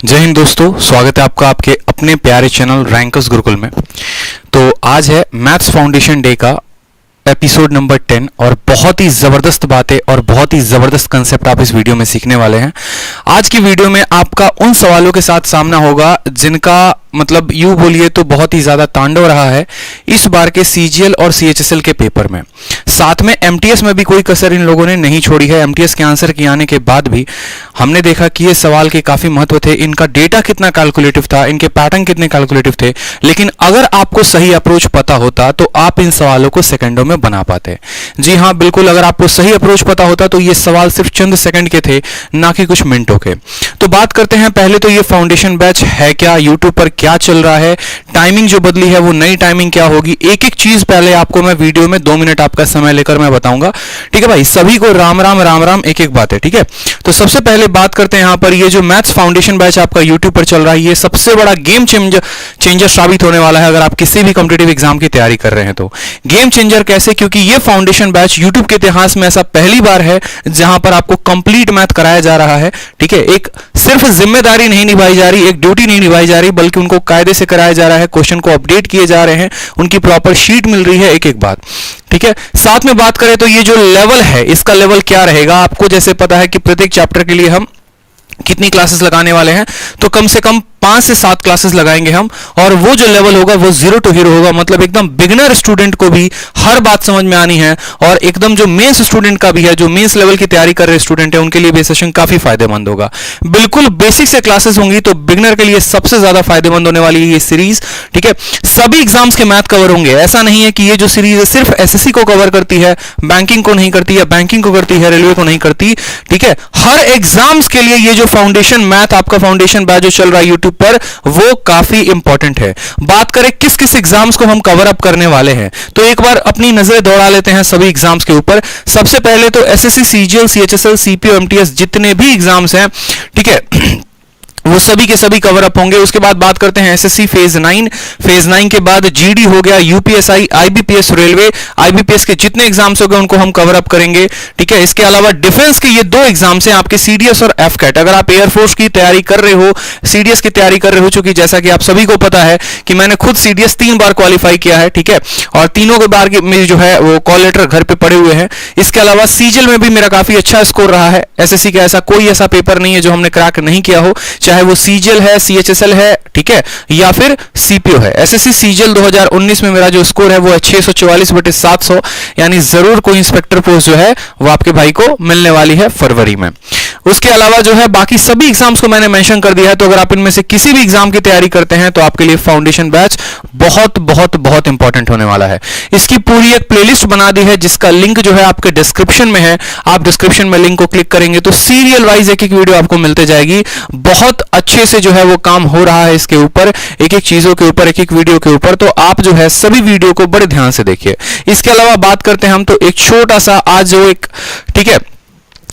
जय हिंद दोस्तों, स्वागत है आपका आपके अपने प्यारे चैनल रैंकर्स गुरुकुल में। तो आज है मैथ्स फाउंडेशन डे का एपिसोड नंबर 10 और बहुत ही ज़बरदस्त बातें और बहुत ही ज़बरदस्त कंसेप्ट आप इस वीडियो में सीखने वाले हैं। आज की वीडियो में आपका उन सवालों के साथ सामना होगा जिनका मतलब यूं बोलिए तो बहुत ही ज़्यादा तांडव रहा है इस बार के सीजीएल और सीएचएसएल के पेपर में। साथ में एमटीएस में भी कोई कसर इन लोगों ने नहीं छोड़ी है। एमटीएस के आंसर के आने के बाद भी हमने देखा कि ये सवाल के काफ़ी महत्व थे, इनका डेटा कितना कैलकुलेटिव था, इनके पैटर्न कितने कैलकुलेटिव थे। लेकिन अगर आपको सही अप्रोच पता होता तो आप इन सवालों को सेकंडों में बना पाते। जी हाँ, बिल्कुल, अगर आपको सही अप्रोच पता होता तो ये सवाल सिर्फ चंद सेकंड के थे, ना कि कुछ मिनटों के। तो बात करते हैं पहले तो ये फाउंडेशन बैच है क्या, यूट्यूब पर क्या चल रहा है, टाइमिंग जो बदली है वो नई टाइमिंग क्या होगी, एक एक चीज पहले आपको मैं वीडियो में 2 मिनट आपका समय लेकर मैं बताऊंगा। ठीक है भाई, सभी को राम राम राम राम, एक एक बात है। ठीक है, तो सबसे पहले बात करते हैं यहाँ पर ये जो मैथ्स फाउंडेशन बैच आपका यूट्यूब पर चल रहा है, ये सबसे बड़ा गेम चेंजर साबित होने वाला है अगर आप किसी भी कॉम्पिटिटिव एग्जाम की तैयारी कर रहे हैं तो। गेम चेंजर कैसे? क्योंकि ये फाउंडेशन बैच यूट्यूब के इतिहास में ऐसा पहली बार है जहां पर आपको कंप्लीट मैथ कराया जा रहा है। ठीक है, एक सिर्फ जिम्मेदारी नहीं निभाई जा रही, एक ड्यूटी नहीं निभाई जा रही, बल्कि उनको कायदे से कराया जा रहा है, क्वेश्चन को अपडेट किए जा रहे हैं, उनकी प्रॉपर शीट मिल रही है, एक एक बात। ठीक है, साथ में बात करें तो ये जो लेवल है इसका लेवल क्या रहेगा, आपको जैसे पता है कि प्रत्येक चैप्टर के लिए हम कितनी क्लासेस लगाने वाले हैं, तो कम से कम 5 से 7 क्लासेस लगाएंगे हम। और वो जो लेवल होगा वो 0 टू हीरो होगा, मतलब एकदम बिगिनर स्टूडेंट को भी हर बात समझ में आनी है, और एकदम जो मेंस स्टूडेंट का भी है, जो मेंस लेवल की तैयारी कर रहे स्टूडेंट है, उनके लिए भी सेशन काफी फायदेमंद होगा। बिल्कुल बेसिक से क्लासेस होंगी, तो बिगिनर के लिए सबसे ज्यादा फायदेमंद होने वाली है ये सीरीज। ठीक है, सभी एग्जाम्स के मैथ कवर होंगे। ऐसा नहीं है कि ये जो सीरीज है सिर्फ एसएससी को कवर करती है, बैंकिंग को नहीं करती है, बैंकिंग को करती है, रेलवे को नहीं करती। ठीक है, हर एग्जाम्स के लिए ये जो फाउंडेशन मैथ आपका फाउंडेशन बैच जो चल रहा है यूट्यूब पर, वो काफी इंपॉर्टेंट है। बात करें किस किस एग्जाम्स को हम कवर अप करने वाले हैं, तो एक बार अपनी नजरें दौड़ा लेते हैं सभी एग्जाम्स के ऊपर। सबसे पहले तो SSC, CGL, CHSL, CPO, MTS जितने भी एग्जाम्स हैं, ठीक है, वो सभी के सभी कवर अप होंगे। उसके बाद बात करते हैं एसएससी फेज 9 के बाद जीडी हो गया, यूपीएसआई, आईबीपीएस, रेलवे, आईबीपीएस के जितने एग्जाम्स हो गए उनको हम कवर अप करेंगे। ठीक है, इसके अलावा डिफेंस के ये 2 एग्जाम्स हैं आपके, सीडीएस और एफकैट। अगर आप एयरफोर्स की तैयारी कर रहे हो, सीडीएस की तैयारी कर रहे हो, चूंकि जैसा कि आप सभी को पता है कि मैंने खुद सीडीएस 3 बार क्वालिफाई किया है। ठीक है, और तीनों के बार में जो है वो कॉल लेटर घर पे पड़े हुए हैं। इसके अलावा सीजीएल में भी मेरा काफी अच्छा स्कोर रहा है। एसएससी का ऐसा कोई ऐसा पेपर नहीं है जो हमने क्रैक नहीं किया हो, चाहे वो सीजीएल है, सीएचएसएल है, ठीक है, या फिर सीपीओ है। एसएससी सीजीएल 2019 में मेरा जो स्कोर है वो है 644/700, यानी जरूर कोई इंस्पेक्टर पोस्ट जो है वो आपके भाई को मिलने वाली है फरवरी में। उसके अलावा जो है बाकी सभी एग्जाम्स को मैंने मेंशन कर दिया है, तो अगर आप इनमें से किसी भी एग्जाम की तैयारी करते हैं तो आपके लिए फाउंडेशन बैच बहुत बहुत बहुत इंपॉर्टेंट होने वाला है। इसकी पूरी एक प्लेलिस्ट बना दी है जिसका लिंक जो है आपके डिस्क्रिप्शन में है। आप डिस्क्रिप्शन में लिंक को क्लिक करेंगे तो सीरियल वाइज एक एक वीडियो आपको मिलते जाएगी। बहुत अच्छे से जो है वो काम हो रहा है इसके ऊपर, एक एक चीजों के ऊपर, एक एक वीडियो के ऊपर, तो आप जो है सभी वीडियो को बड़े ध्यान से देखिए। इसके अलावा बात करते हैं हम तो एक छोटा सा आज जो एक, ठीक है,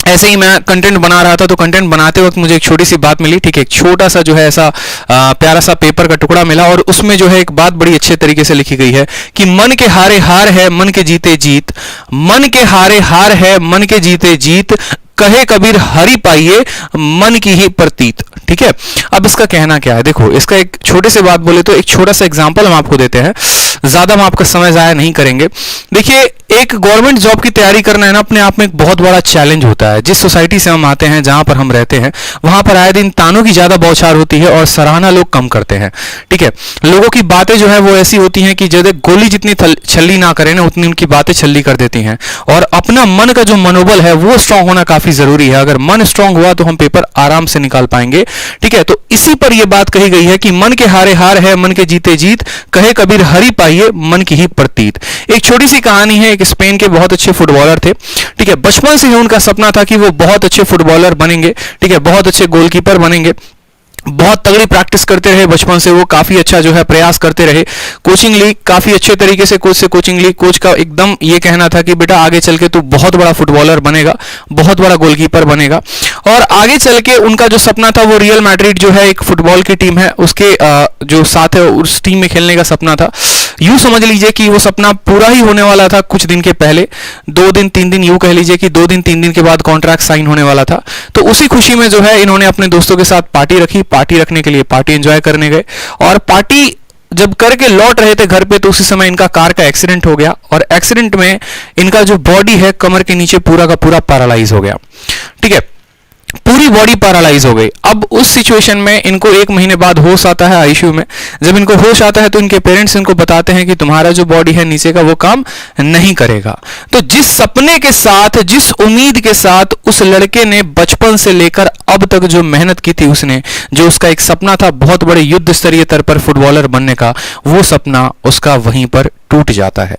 ऐसे ही मैं कंटेंट बना रहा था तो कंटेंट बनाते वक्त मुझे एक छोटी सी बात मिली। ठीक है, एक छोटा सा जो है ऐसा प्यारा सा पेपर का टुकड़ा मिला, और उसमें जो है एक बात बड़ी अच्छे तरीके से लिखी गई है कि मन के हारे हार है, मन के जीते जीत, मन के हारे हार है, मन के जीते जीत, कहे कबीर हरि पाइए मन की ही प्रतीत। ठीक है, अब इसका कहना क्या है, देखो इसका एक छोटे से बात बोले तो एक छोटा सा एग्जांपल हम आपको देते हैं, ज्यादा हम आपका समय जाया नहीं करेंगे। देखिए, एक गवर्नमेंट जॉब की तैयारी करना है ना, अपने आप में एक बहुत बड़ा चैलेंज होता है। जिस सोसाइटी से हम आते हैं, जहां पर हम रहते हैं, वहां पर आए दिन तानों की ज्यादा बौछार होती है और सराहना लोग कम करते हैं। ठीक है, लोगों की बातें जो है वो ऐसी होती हैं कि जैसे गोली जितनी छल्ली ना करे ना, उतनी उनकी बातें छल्ली कर देती हैं। और अपना मन का जो मनोबल है वो स्ट्रांग होना काफी जरूरी है। अगर मन स्ट्रांग हुआ तो हम पेपर आराम से निकाल पाएंगे। ठीक है, तो इसी पर यह बात कही गई है कि मन के हारे हार है, मन के जीते जीत, कहे कबीर हरि पाइए मन की ही प्रतीत। एक छोटी सी कहानी है, एक स्पेन के बहुत अच्छे फुटबॉलर थे। ठीक है, बचपन से ही उनका सपना था कि वो बहुत अच्छे फुटबॉलर बनेंगे। ठीक है, बहुत अच्छे गोलकीपर बनेंगे। बहुत तगड़ी प्रैक्टिस करते रहे बचपन से, वो काफी अच्छा जो है प्रयास करते रहे। कोचिंग ली काफी अच्छे तरीके से, कोच से कोचिंग ली। कोच का एकदम ये कहना था कि बेटा आगे चल के तू बहुत बड़ा फुटबॉलर बनेगा, बहुत बड़ा गोलकीपर बनेगा। और आगे चल के उनका जो सपना था वो रियल मैड्रिड जो है एक फुटबॉल की टीम है, उसके जो साथ है उस टीम में खेलने का सपना था। यूं समझ लीजिए कि वो सपना पूरा ही होने वाला था कुछ दिन के पहले, 2 दिन 3 दिन, यूं कह लीजिए कि 2 दिन 3 दिन के बाद कॉन्ट्रैक्ट साइन होने वाला था। तो उसी खुशी में जो है इन्होंने अपने दोस्तों के साथ पार्टी रखी, पार्टी रखने के लिए पार्टी एंजॉय करने गए, और पार्टी जब करके लौट रहे थे घर पे तो उसी समय इनका कार का एक्सीडेंट हो गया, और एक्सीडेंट में इनका जो बॉडी है कमर के नीचे पूरा का पूरा पैरालाइज हो गया। ठीक है, पूरी बॉडी पैरालाइज हो गई। अब उस सिचुएशन में इनको 1 महीने बाद होश आता है आईसीयू में। जब इनको होश आता है तो इनके पेरेंट्स इनको बताते हैं कि तुम्हारा जो बॉडी है नीचे का वो काम नहीं करेगा। तो जिस सपने के साथ, जिस उम्मीद के साथ उस लड़के ने बचपन से लेकर अब तक जो मेहनत की थी, उसने जो उसका एक सपना था बहुत बड़े युद्ध स्तरीय स्तर पर फुटबॉलर बनने का, वो सपना उसका वहीं पर टूट जाता है।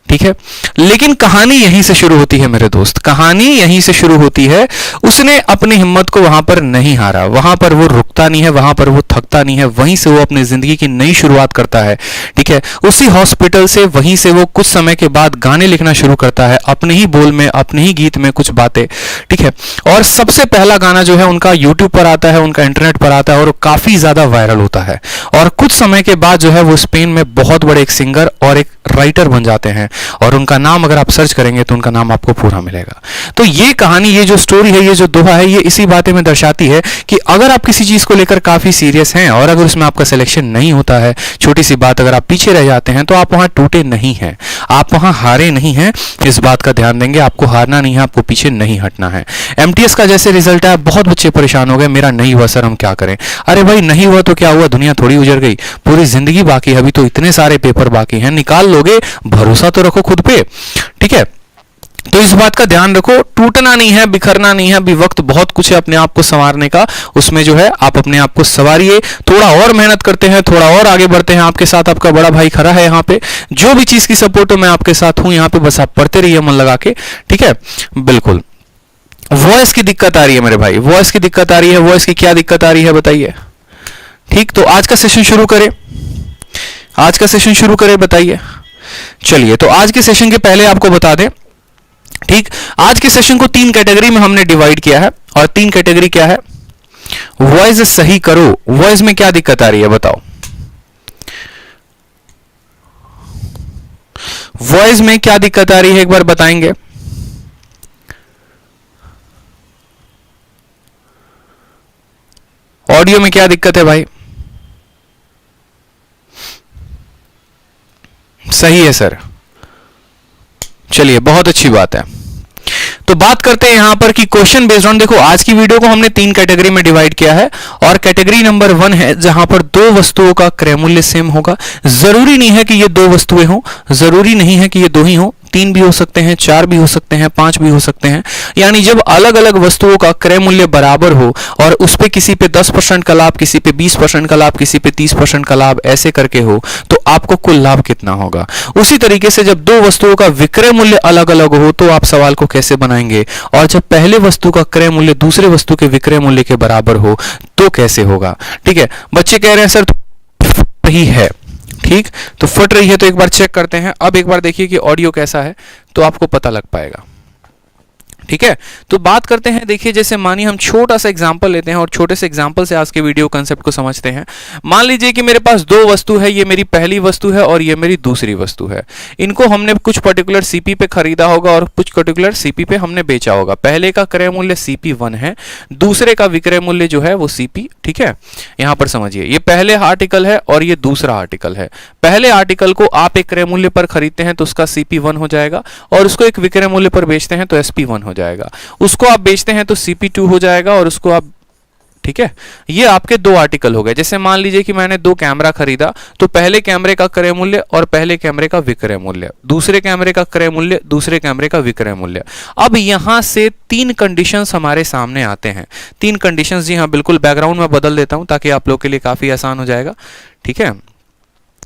ठीक है, लेकिन कहानी यहीं से शुरू होती है मेरे दोस्त, कहानी यहीं से शुरू होती है। उसने अपनी हिम्मत को वहां पर नहीं हारा, वहां पर वो रुकता नहीं है, वहां पर वो थकता नहीं है, वहीं से वो अपनी जिंदगी की नई शुरुआत करता है। ठीक है, उसी हॉस्पिटल से, वहीं से वो कुछ समय के बाद गाने लिखना शुरू करता है, अपने ही बोल में, अपने ही गीत में कुछ बातें। ठीक है, और सबसे पहला गाना जो है उनका यूट्यूब पर आता है, उनका इंटरनेट पर आता है, और काफी ज्यादा वायरल होता है। और कुछ समय के बाद जो है वो स्पेन में बहुत बड़े एक सिंगर और एक राइटर बन जाते हैं, और उनका नाम अगर आप सर्च करेंगे तो उनका नाम आपको पूरा मिलेगा। तो ये कहानी, ये जो स्टोरी है, ये जो दोहा है, ये इसी बातें में दर्शाती है कि अगर आप किसी चीज को लेकर काफी सीरियस हैं और अगर उसमें आपका सिलेक्शन नहीं होता है, छोटी सी बात अगर आप पीछे रह जाते हैं, तो आप वहां टूटे नहीं हैं, आप वहां हारे नहीं हैं। इस बात का ध्यान देंगे, आपको हारना नहीं है, आपको पीछे नहीं हटना है। एमटीएस का जैसे रिजल्ट आया, बहुत बच्चे परेशान हो गए, मेरा नहीं हुआ सर, हम क्या करें। अरे भाई, नहीं हुआ तो क्या हुआ, दुनिया थोड़ी उजड़ गई, पूरी जिंदगी बाकी है, अभी तो इतने सारे पेपर बाकी हैं, निकाल लोगे, भरोसा तो रखो खुद पे। ठीक है, तो इस बात का ध्यान रखो, टूटना नहीं है, बिखरना नहीं है, अभी वक्त बहुत कुछ है अपने आप को संवारने का, उसमें जो है आप अपने आप को संवारिए, थोड़ा और मेहनत करते हैं, थोड़ा और आगे बढ़ते हैं, आपके साथ आपका बड़ा भाई खड़ा है यहाँ पे, जो भी चीज की सपोर्ट हो मैं आपके साथ हूं यहाँ पे, बस आप पढ़ते रहिए मन लगा के। ठीक है, बिल्कुल। वॉइस की दिक्कत आ रही है मेरे भाई, वॉइस की दिक्कत आ रही है, वॉइस की क्या दिक्कत आ रही है बताइए। ठीक, तो आज का सेशन शुरू करें, आज का सेशन शुरू करें, बताइए। चलिए, तो आज के सेशन के पहले आपको बता दें, ठीक, आज के सेशन को 3 कैटेगरी में हमने डिवाइड किया है, और 3 कैटेगरी क्या है। वॉइस सही करो, वॉइस में क्या दिक्कत आ रही है बताओ, वॉइस में क्या दिक्कत आ रही है एक बार बताएंगे। ऑडियो में क्या दिक्कत है भाई, सही है सर, चलिए बहुत अच्छी बात है। तो बात करते हैं यहां पर कि क्वेश्चन बेस्ड ऑन, देखो आज की वीडियो को हमने 3 कैटेगरी में डिवाइड किया है, और कैटेगरी नंबर 1 है जहां पर 2 वस्तुओं का क्रय मूल्य सेम होगा। जरूरी नहीं है कि ये 2 वस्तुएं हो, जरूरी नहीं है कि ये 2 ही हो, 3 भी हो सकते हैं, 4 भी हो सकते हैं, 5 भी हो सकते हैं। यानी जब अलग अलग वस्तुओं का क्रय मूल्य बराबर हो और उस पे किसी पे 10% का लाभ, किसी पे 20% का लाभ, किसी पे 30% का लाभ, ऐसे करके हो, तो आपको कुल लाभ कितना होगा। उसी तरीके से जब 2 वस्तुओं का विक्रय मूल्य अलग अलग हो तो आप सवाल को कैसे बनाएंगे, और जब पहले वस्तु का क्रय मूल्य दूसरे वस्तु के विक्रय मूल्य के बराबर हो तो कैसे होगा। ठीक है, बच्चे कह रहे हैं सर सही है, ठीक, तो फट रही है, तो एक बार चेक करते हैं। अब एक बार देखिए कि ऑडियो कैसा है, तो आपको पता लग पाएगा। ठीक है, तो बात करते हैं, देखिए जैसे मानिए हम छोटा सा एग्जांपल लेते हैं और छोटे से एग्जांपल से आज के वीडियो कांसेप्ट को समझते हैं। मान लीजिए कि मेरे पास 2 वस्तु है, ये मेरी पहली वस्तु है और ये मेरी दूसरी वस्तु है। इनको हमने कुछ पर्टिकुलर सीपी पे खरीदा होगा और कुछ पर्टिकुलर सीपी पे हमने बेचा होगा। पहले का क्रय मूल्य CP1 है, दूसरे का विक्रय मूल्य जो है वो CP। ठीक है, यहां पर समझिए, ये पहले आर्टिकल है और ये दूसरा आर्टिकल है। पहले आर्टिकल को आप एक क्रय मूल्य पर खरीदते हैं तो उसका CP1 हो जाएगा, और उसको एक विक्रय मूल्य पर बेचते हैं तो SP1 हो जाएगा। उसको आप बेचते हैं तो CP2 हो जाएगा, और उसको आप, ठीक है, ये आपके 2 आर्टिकल हो गए। जैसे मान लीजिए कि मैंने 2 कैमरा खरीदा, तो पहले कैमरे का क्रय मूल्य और पहले कैमरे का विक्रय मूल्य, दूसरे कैमरे का क्रय मूल्य, दूसरे कैमरे का विक्रय मूल्य। अब यहां से 3 कंडीशंस हमारे सामने आते हैं। 3 कंडीशंस, जी हाँ बिल्कुल, बैकग्राउंड में बदल देता हूं ताकि आप लोग के लिए काफी आसान हो जाएगा। ठीक है,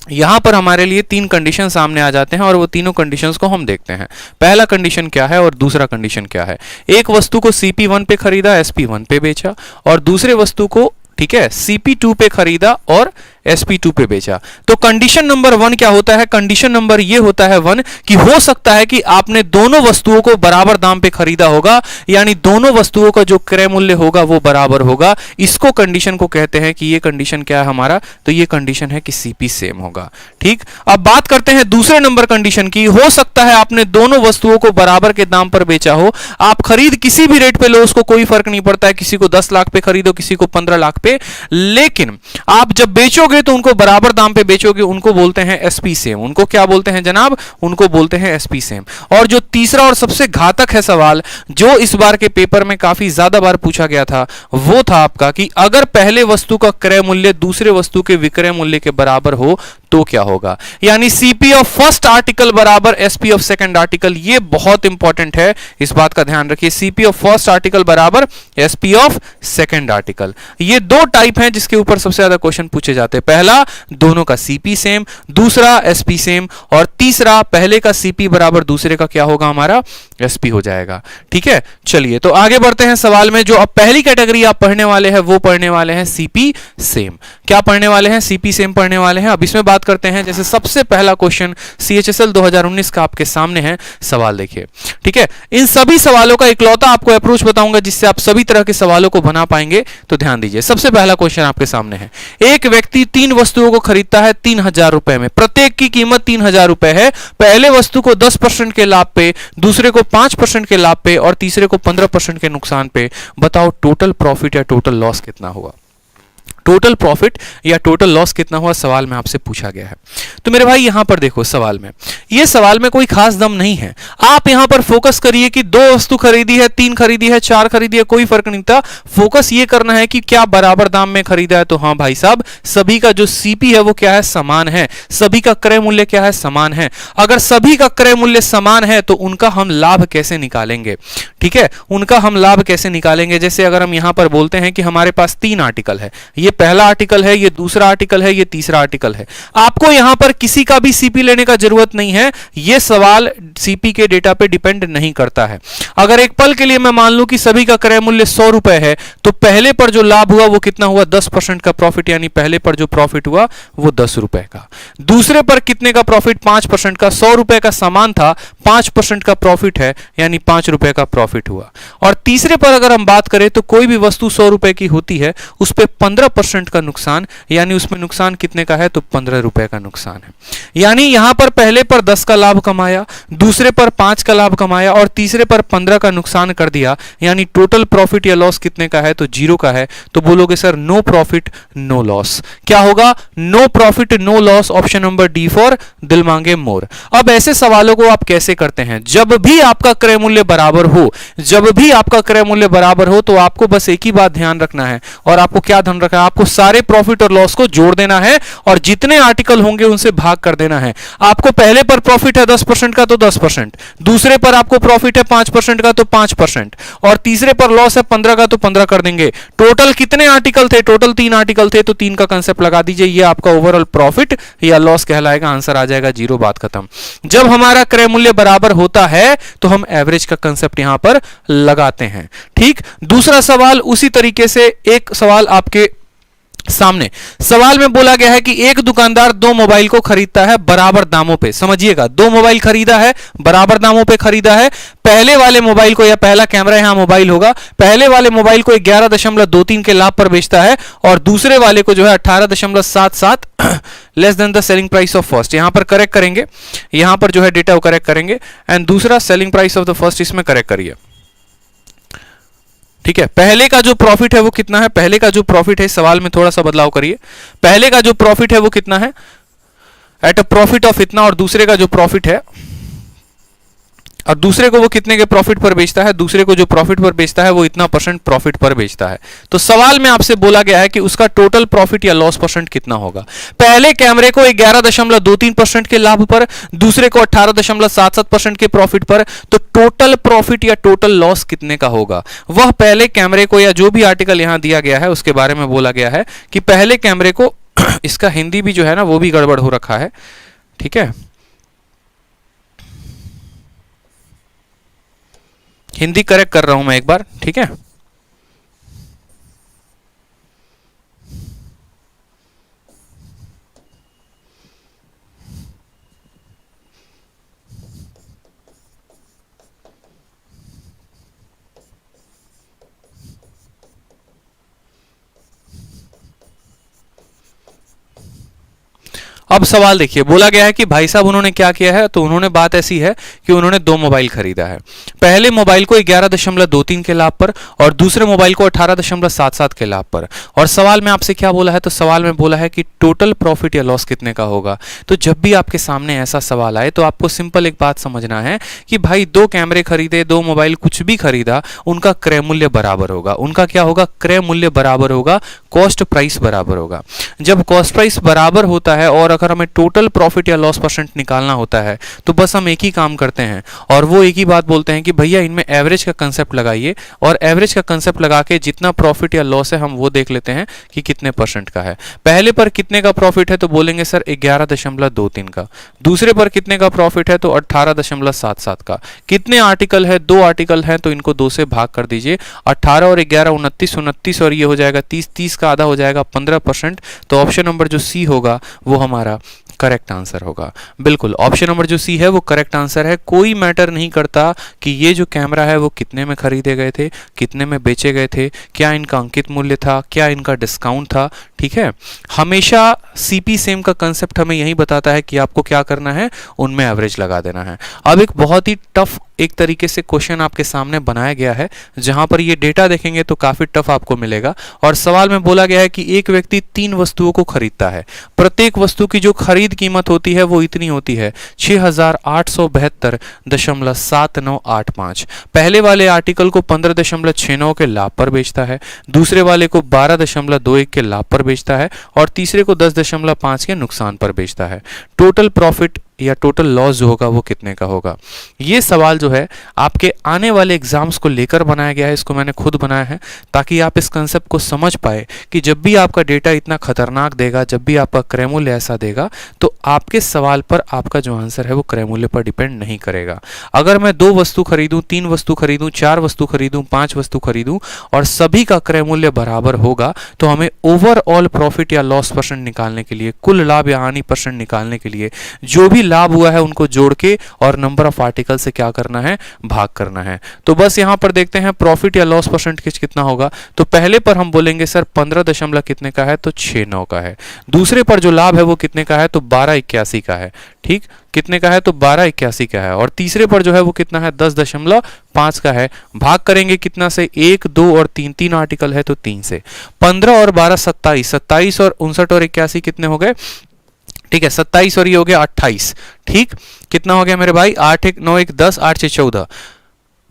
यहां पर हमारे लिए 3 कंडीशन सामने आ जाते हैं और वो तीनों कंडीशंस को हम देखते हैं। पहला कंडीशन क्या है और दूसरा कंडीशन क्या है। एक वस्तु को CP1 पे खरीदा, SP1 पे बेचा, और दूसरे वस्तु को, ठीक है, CP2 पे खरीदा और sp2 पे बेचा। तो कंडीशन नंबर 1 क्या होता है? कंडीशन नंबर ये होता है 1 कि हो सकता है कि आपने दोनों वस्तुओं को बराबर दाम पे खरीदा होगा, यानी दोनों वस्तुओं का जो क्रय मूल्य होगा वो बराबर होगा। इसको कंडीशन को कहते हैं कि ये कंडीशन क्या है हमारा? तो ये कंडीशन है कि सीपी सेम होगा। ठीक, अब बात करते हैं दूसरे नंबर कंडीशन की। हो सकता है आपने दोनों वस्तुओं को बराबर के दाम पर बेचा हो, आप खरीद किसी भी रेट पे लो, उसको कोई फर्क नहीं पड़ता है, किसी को 10 लाख पे खरीदो, किसी को 15 लाख पे, लेकिन आप जब बेचोगे तो उनको बराबर दाम पे बेचोगे, उनको बोलते हैं एसपी सेम। उनको क्या बोलते हैं जनाब? उनको बोलते हैं एसपी सेम। और जो तीसरा और सबसे घातक है सवाल, जो इस बार के पेपर में काफी ज्यादा बार पूछा गया था, वो था आपका कि अगर पहले वस्तु का क्रय मूल्य दूसरे वस्तु के विक्रय मूल्य के बराबर हो तो क्या होगा? यानी सीपी ऑफ फर्स्ट आर्टिकल बराबर एसपी ऑफ सेकंड आर्टिकल। ये बहुत इंपॉर्टेंट है, इस बात का ध्यान रखिए। सीपी ऑफ फर्स्ट आर्टिकल बराबर एसपी ऑफ सेकंड आर्टिकल। ये दो टाइप हैं जिसके ऊपर सबसे ज्यादा क्वेश्चन पूछे जाते हैं। पहला, दोनों का सीपी सेम, दूसरा एसपी सेम, और तीसरा, पहले का सीपी बराबर दूसरे का क्या होगा? हमारा एसपी हो जाएगा। ठीक है, चलिए तो आगे बढ़ते हैं सवाल में। जो अब पहली कैटेगरी आप पढ़ने वाले हैं वो पढ़ने वाले हैं सीपी सेम। क्या पढ़ने वाले हैं? सीपी सेम पढ़ने वाले हैं। अब इसमें बात करते हैं, जैसे सबसे पहला क्वेश्चन सीएचएसएल 2019 का आपके सामने है। सवाल देखिए, ठीक है। इन सभी सवालों का इकलौता आपको अप्रोच बताऊंगा जिससे आप सभी तरह के सवालों को बना पाएंगे, तो ध्यान दीजिए। सबसे पहला क्वेश्चन आपके सामने है। एक व्यक्ति 3 वस्तुओं को खरीदता है 3000 रुपए में, प्रत्येक की कीमत 3000 रुपए है। पहले वस्तु को 10% के लाभ पे, दूसरे को 5% के लाभ पे और तीसरे को 15% के नुकसान पे। बताओ टोटल प्रॉफिट या टोटल लॉस कितना हुआ? टोटल प्रॉफिट या टोटल लॉस कितना हुआ सवाल में आपसे पूछा गया है। तो मेरे भाई यहां पर देखो, सवाल में, ये सवाल में कोई खास दम नहीं है। आप यहां पर फोकस करिए कि 2 वस्तु खरीदी है, 3 खरीदी है, 4 खरीदी है, कोई फर्क नहीं था। फोकस ये करना है कि क्या बराबर दाम में खरीदा है। तो हाँ भाई साहब, सभी का जो सीपी है वो क्या है? समान है। सभी का क्रय मूल्य क्या है? समान है। अगर सभी का क्रय मूल्य समान है तो उनका हम लाभ कैसे निकालेंगे? ठीक है, उनका हम लाभ कैसे निकालेंगे? जैसे अगर हम यहां पर बोलते हैं कि हमारे पास 3 आर्टिकल है, ये पहला आर्टिकल है, ये दूसरा आर्टिकल है, ये तीसरा आर्टिकल है। आपको यहां पर किसी का भी सीपी लेने का जरूरत नहीं है। यह सवाल सीपी के डेटा पे डिपेंड नहीं करता है। अगर एक पल के लिए मैं मान लूं कि सभी का क्रय मूल्य 100 रुपए है, तो पहले पर जो लाभ हुआ वो कितना हुआ? 10% का प्रॉफिट, यानी पहले पर जो प्रॉफिट हुआ वो 10 रुपए का। दूसरे पर कितने का प्रॉफिट? 5% का। 100 रुपए का सामान था, 5% का प्रॉफिट है, यानी 5 रुपए का प्रॉफिट हुआ। और तीसरे पर अगर हम बात करें तो कोई भी वस्तु 100 रुपए की होती है, उस पर 15% का नुकसान, यानी उसमें नुकसान कितने का है? तो 15 रुपए का नुकसान है। यानी यहां पर पहले पर 10 का लाभ कमाया, दूसरे पर 5 का लाभ कमाया और तीसरे पर 15 का नुकसान कर दिया, यानी टोटल प्रॉफिट या लॉस कितने का है? तो 0 का है। तो बोलोगे sir no profit no loss. क्या होगा? No profit no loss. Option number D for दिल मांगे मोर। अब ऐसे सवालों को आप कैसे करते हैं? जब भी आपका क्रय मूल्य बराबर हो, जब भी आपका क्रय मूल्य बराबर हो, तो आपको बस एक ही बात ध्यान रखना है। और आपको क्या ध्यान रखना है? आपको सारे प्रॉफिट और लॉस को जोड़ देना है और जितने आर्टिकल होंगे उनसे भाग कर देना है। आपको पहले पर प्रॉफिट है 10% का तो 10%, दूसरे पर आपको प्रॉफिट है 5% का तो 5%, और तीसरे पर लॉस है 15 का तो 15 कर देंगे। टोटल कितने आर्टिकल थे? टोटल 3 आर्टिकल थे, तो 3 का कंसेप्ट लगा दीजिए। ये आपका ओवरऑल प्रॉफिट या लॉस कहलाएगा। आंसर आ जाएगा 0, बात खत्म। जब हमारा क्रय मूल्य बराबर होता है तो हम एवरेज का कंसेप्ट यहां पर लगाते हैं। ठीक, दूसरा सवाल उसी तरीके से, एक सवाल आपके सामने सवाल में बोला गया है कि एक दुकानदार 2 मोबाइल को खरीदता है बराबर दामों पे। समझिएगा, 2 मोबाइल खरीदा है, बराबर दामों पे खरीदा है। पहले वाले मोबाइल को, या पहला कैमरा यहां मोबाइल होगा, पहले वाले मोबाइल को 11.23 के लाभ पर बेचता है और दूसरे वाले को जो है 18.77 less than the selling price of first. यहां पर करेक्ट करेंगे, यहां पर जो है डेटा वो करेक्ट करेंगे, एंड दूसरा selling price of the first इसमें करेक्ट करिए। ठीक है, पहले का जो प्रॉफिट है वो कितना है? पहले का जो प्रॉफिट है, सवाल में थोड़ा सा बदलाव करिए। पहले का जो प्रॉफिट है वो कितना है? एट अ प्रॉफिट ऑफ इतना, और दूसरे का जो प्रॉफिट है, और दूसरे को वो कितने के प्रॉफिट पर बेचता है? दूसरे को जो प्रॉफिट पर बेचता है वो इतना % प्रॉफिट पर बेचता है। तो सवाल में आपसे बोला गया है कि उसका टोटल प्रॉफिट या लॉस % कितना होगा। पहले कैमरे को 11.23% के लाभ पर, दूसरे को 18.77% के प्रॉफिट पर, तो टोटल प्रॉफिट या टोटल लॉस कितने का होगा? वह पहले कैमरे को, या जो भी आर्टिकल यहां दिया गया है उसके बारे में बोला गया है कि पहले कैमरे को इसका हिंदी भी जो है ना वो भी गड़बड़ हो रखा है। ठीक है, हिंदी करेक्ट कर रहा हूं मैं एक बार। ठीक है, अब सवाल देखिए, बोला गया है कि भाई साहब उन्होंने क्या किया है, तो उन्होंने बात ऐसी है कि उन्होंने दो मोबाइल खरीदा है। पहले मोबाइल को 11.23 के लाभ पर और दूसरे मोबाइल को 18.77 के लाभ पर। और सवाल में आपसे क्या बोला है, तो सवाल में बोला है कि टोटल प्रॉफिट या लॉस कितने का होगा। तो जब भी आपके सामने ऐसा सवाल आए तो आपको सिंपल एक बात समझना है कि भाई दो कैमरे खरीदे, दो मोबाइल कुछ भी खरीदा, उनका क्रय मूल्य बराबर होगा। उनका क्या होगा, क्रय मूल्य बराबर होगा, कॉस्ट प्राइस बराबर होगा। जब कॉस्ट प्राइस बराबर होता है और अगर हमें टोटल प्रॉफिट या लॉस परसेंट निकालना होता है तो बस हम एक ही काम करते हैं और वो एक ही बात बोलते हैं कि भैया इनमें एवरेज का कंसेप्ट लगाइए और एवरेज का कंसेप्ट लगा के जितना प्रॉफिट या लॉस है हम वो देख लेते हैं कि कितने परसेंट का है। पहले पर कितने का प्रॉफिट है तो बोलेंगे सर 11.23 का। दूसरे पर कितने का प्रॉफिट है तो 18.77 का। कितने आर्टिकल है, दो आर्टिकल है तो इनको दो से भाग कर दीजिए। 18 और 11 29, 29 और ये हो जाएगा 30, 30 का आधा हो जाएगा 15%। तो ऑप्शन नंबर जो सी होगा वो हमारा करेक्ट आंसर होगा। बिल्कुल ऑप्शन नंबर जो सी है वो करेक्ट आंसर है। कोई मैटर नहीं करता कि ये जो कैमरा है वो कितने में खरीदे गए थे, कितने में बेचे गए थे, क्या इनका अंकित मूल्य था, क्या इनका डिस्काउंट था। ठीक है, हमेशा सीपी सेम का कंसेप्ट हमें यही बताता है कि आपको क्या करना है, उनमें एवरेज लगा देना है। अब एक बहुत ही टफ एक तरीके से क्वेश्चन आपके सामने बनाया गया है जहां पर ये डेटा देखेंगे तो काफी टफ आपको मिलेगा। और सवाल में बोला गया है कि एक व्यक्ति 3 वस्तुओं को खरीदता है। प्रत्येक वस्तु की जो खरीद कीमत होती है वो इतनी होती है 6,872.7985। पहले वाले आर्टिकल को 15.69 के लाभ पर बेचता है, दूसरे वाले को 12.21 के लाभ पर बेचता है और तीसरे को 10.5 के नुकसान पर बेचता है। टोटल प्रॉफिट या टोटल लॉस जो होगा वो कितने का होगा। ये सवाल जो है आपके आने वाले एग्जाम्स को लेकर बनाया गया है। इसको मैंने खुद बनाया है ताकि आप इस कंसेप्ट को समझ पाए कि जब भी आपका डेटा इतना खतरनाक देगा, जब भी आपका क्रय मूल्य ऐसा देगा तो आपके सवाल पर आपका जो आंसर है वो क्रय मूल्य पर डिपेंड नहीं करेगा। अगर मैं 2 वस्तु खरीदूं, 3 वस्तु खरीदूं, 4 वस्तु खरीदूं, 5 वस्तु खरीदूं और सभी का क्रय मूल्य बराबर होगा तो हमें ओवरऑल प्रॉफिट या लॉस परसेंट निकालने के लिए, कुल लाभ या हानि परसेंट निकालने के लिए जो भी लाभ हुआ है उनको जोड़ के और नंबर ऑफ आर्टिकल से क्या करना है, भाग करना है। तो बस यहां पर देखते हैं प्रॉफिट या लॉस परसेंटेज कितना होगा। तो पहले पर हम बोलेंगे सर 15 दशमलव कितने का है तो 69 का है। दूसरे पर जो लाभ है वो कितने का है तो 1281 का है। ठीक, कितने का है तो 1281 का है। और तीसरे पर जो है वो कितना है 10.5 का है। भाग करेंगे कितना से, 1, 2 और 3, 3 आर्टिकल है तो 3 से। 15 और 12 27, 27 और 59 और 81 कितने हो गए, ठीक है 27 और ये हो गया 28। ठीक, कितना हो गया मेरे भाई, 8 1 9 1 10, 8 6 14,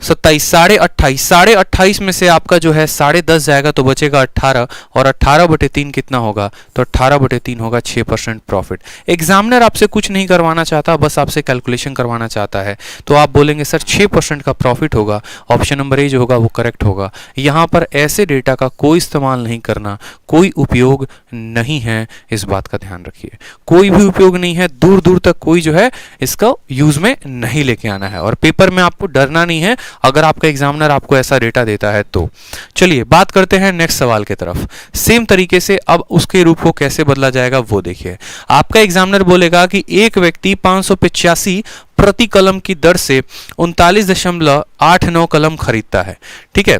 27, 28.5, 28.5 में से आपका जो है 10.5 जाएगा तो बचेगा 18 और 18/3 कितना होगा तो 18/3 होगा 6% प्रॉफिट। एग्जामिनर आपसे कुछ नहीं करवाना चाहता, बस आपसे कैलकुलेशन करवाना चाहता है। तो आप बोलेंगे सर 6% का प्रॉफिट होगा, ऑप्शन नंबर ए जो होगा वो करेक्ट होगा। यहाँ पर ऐसे डेटा का कोई इस्तेमाल नहीं करना, कोई उपयोग नहीं है, इस बात का ध्यान रखिए। कोई भी उपयोग नहीं है, दूर दूर तक कोई जो है इसका यूज में नहीं लेके आना है और पेपर में आपको डरना नहीं है अगर आपका एग्जामिनर आपको ऐसा डेटा देता है तो। चलिए बात करते हैं नेक्स्ट सवाल की तरफ। सेम तरीके से अब उसके रूप को कैसे बदला जाएगा वो देखिए। आपका एग्जामिनर बोलेगा कि एक व्यक्ति 585 प्रति कलम की दर से 39.89 कलम खरीदता है। ठीक है,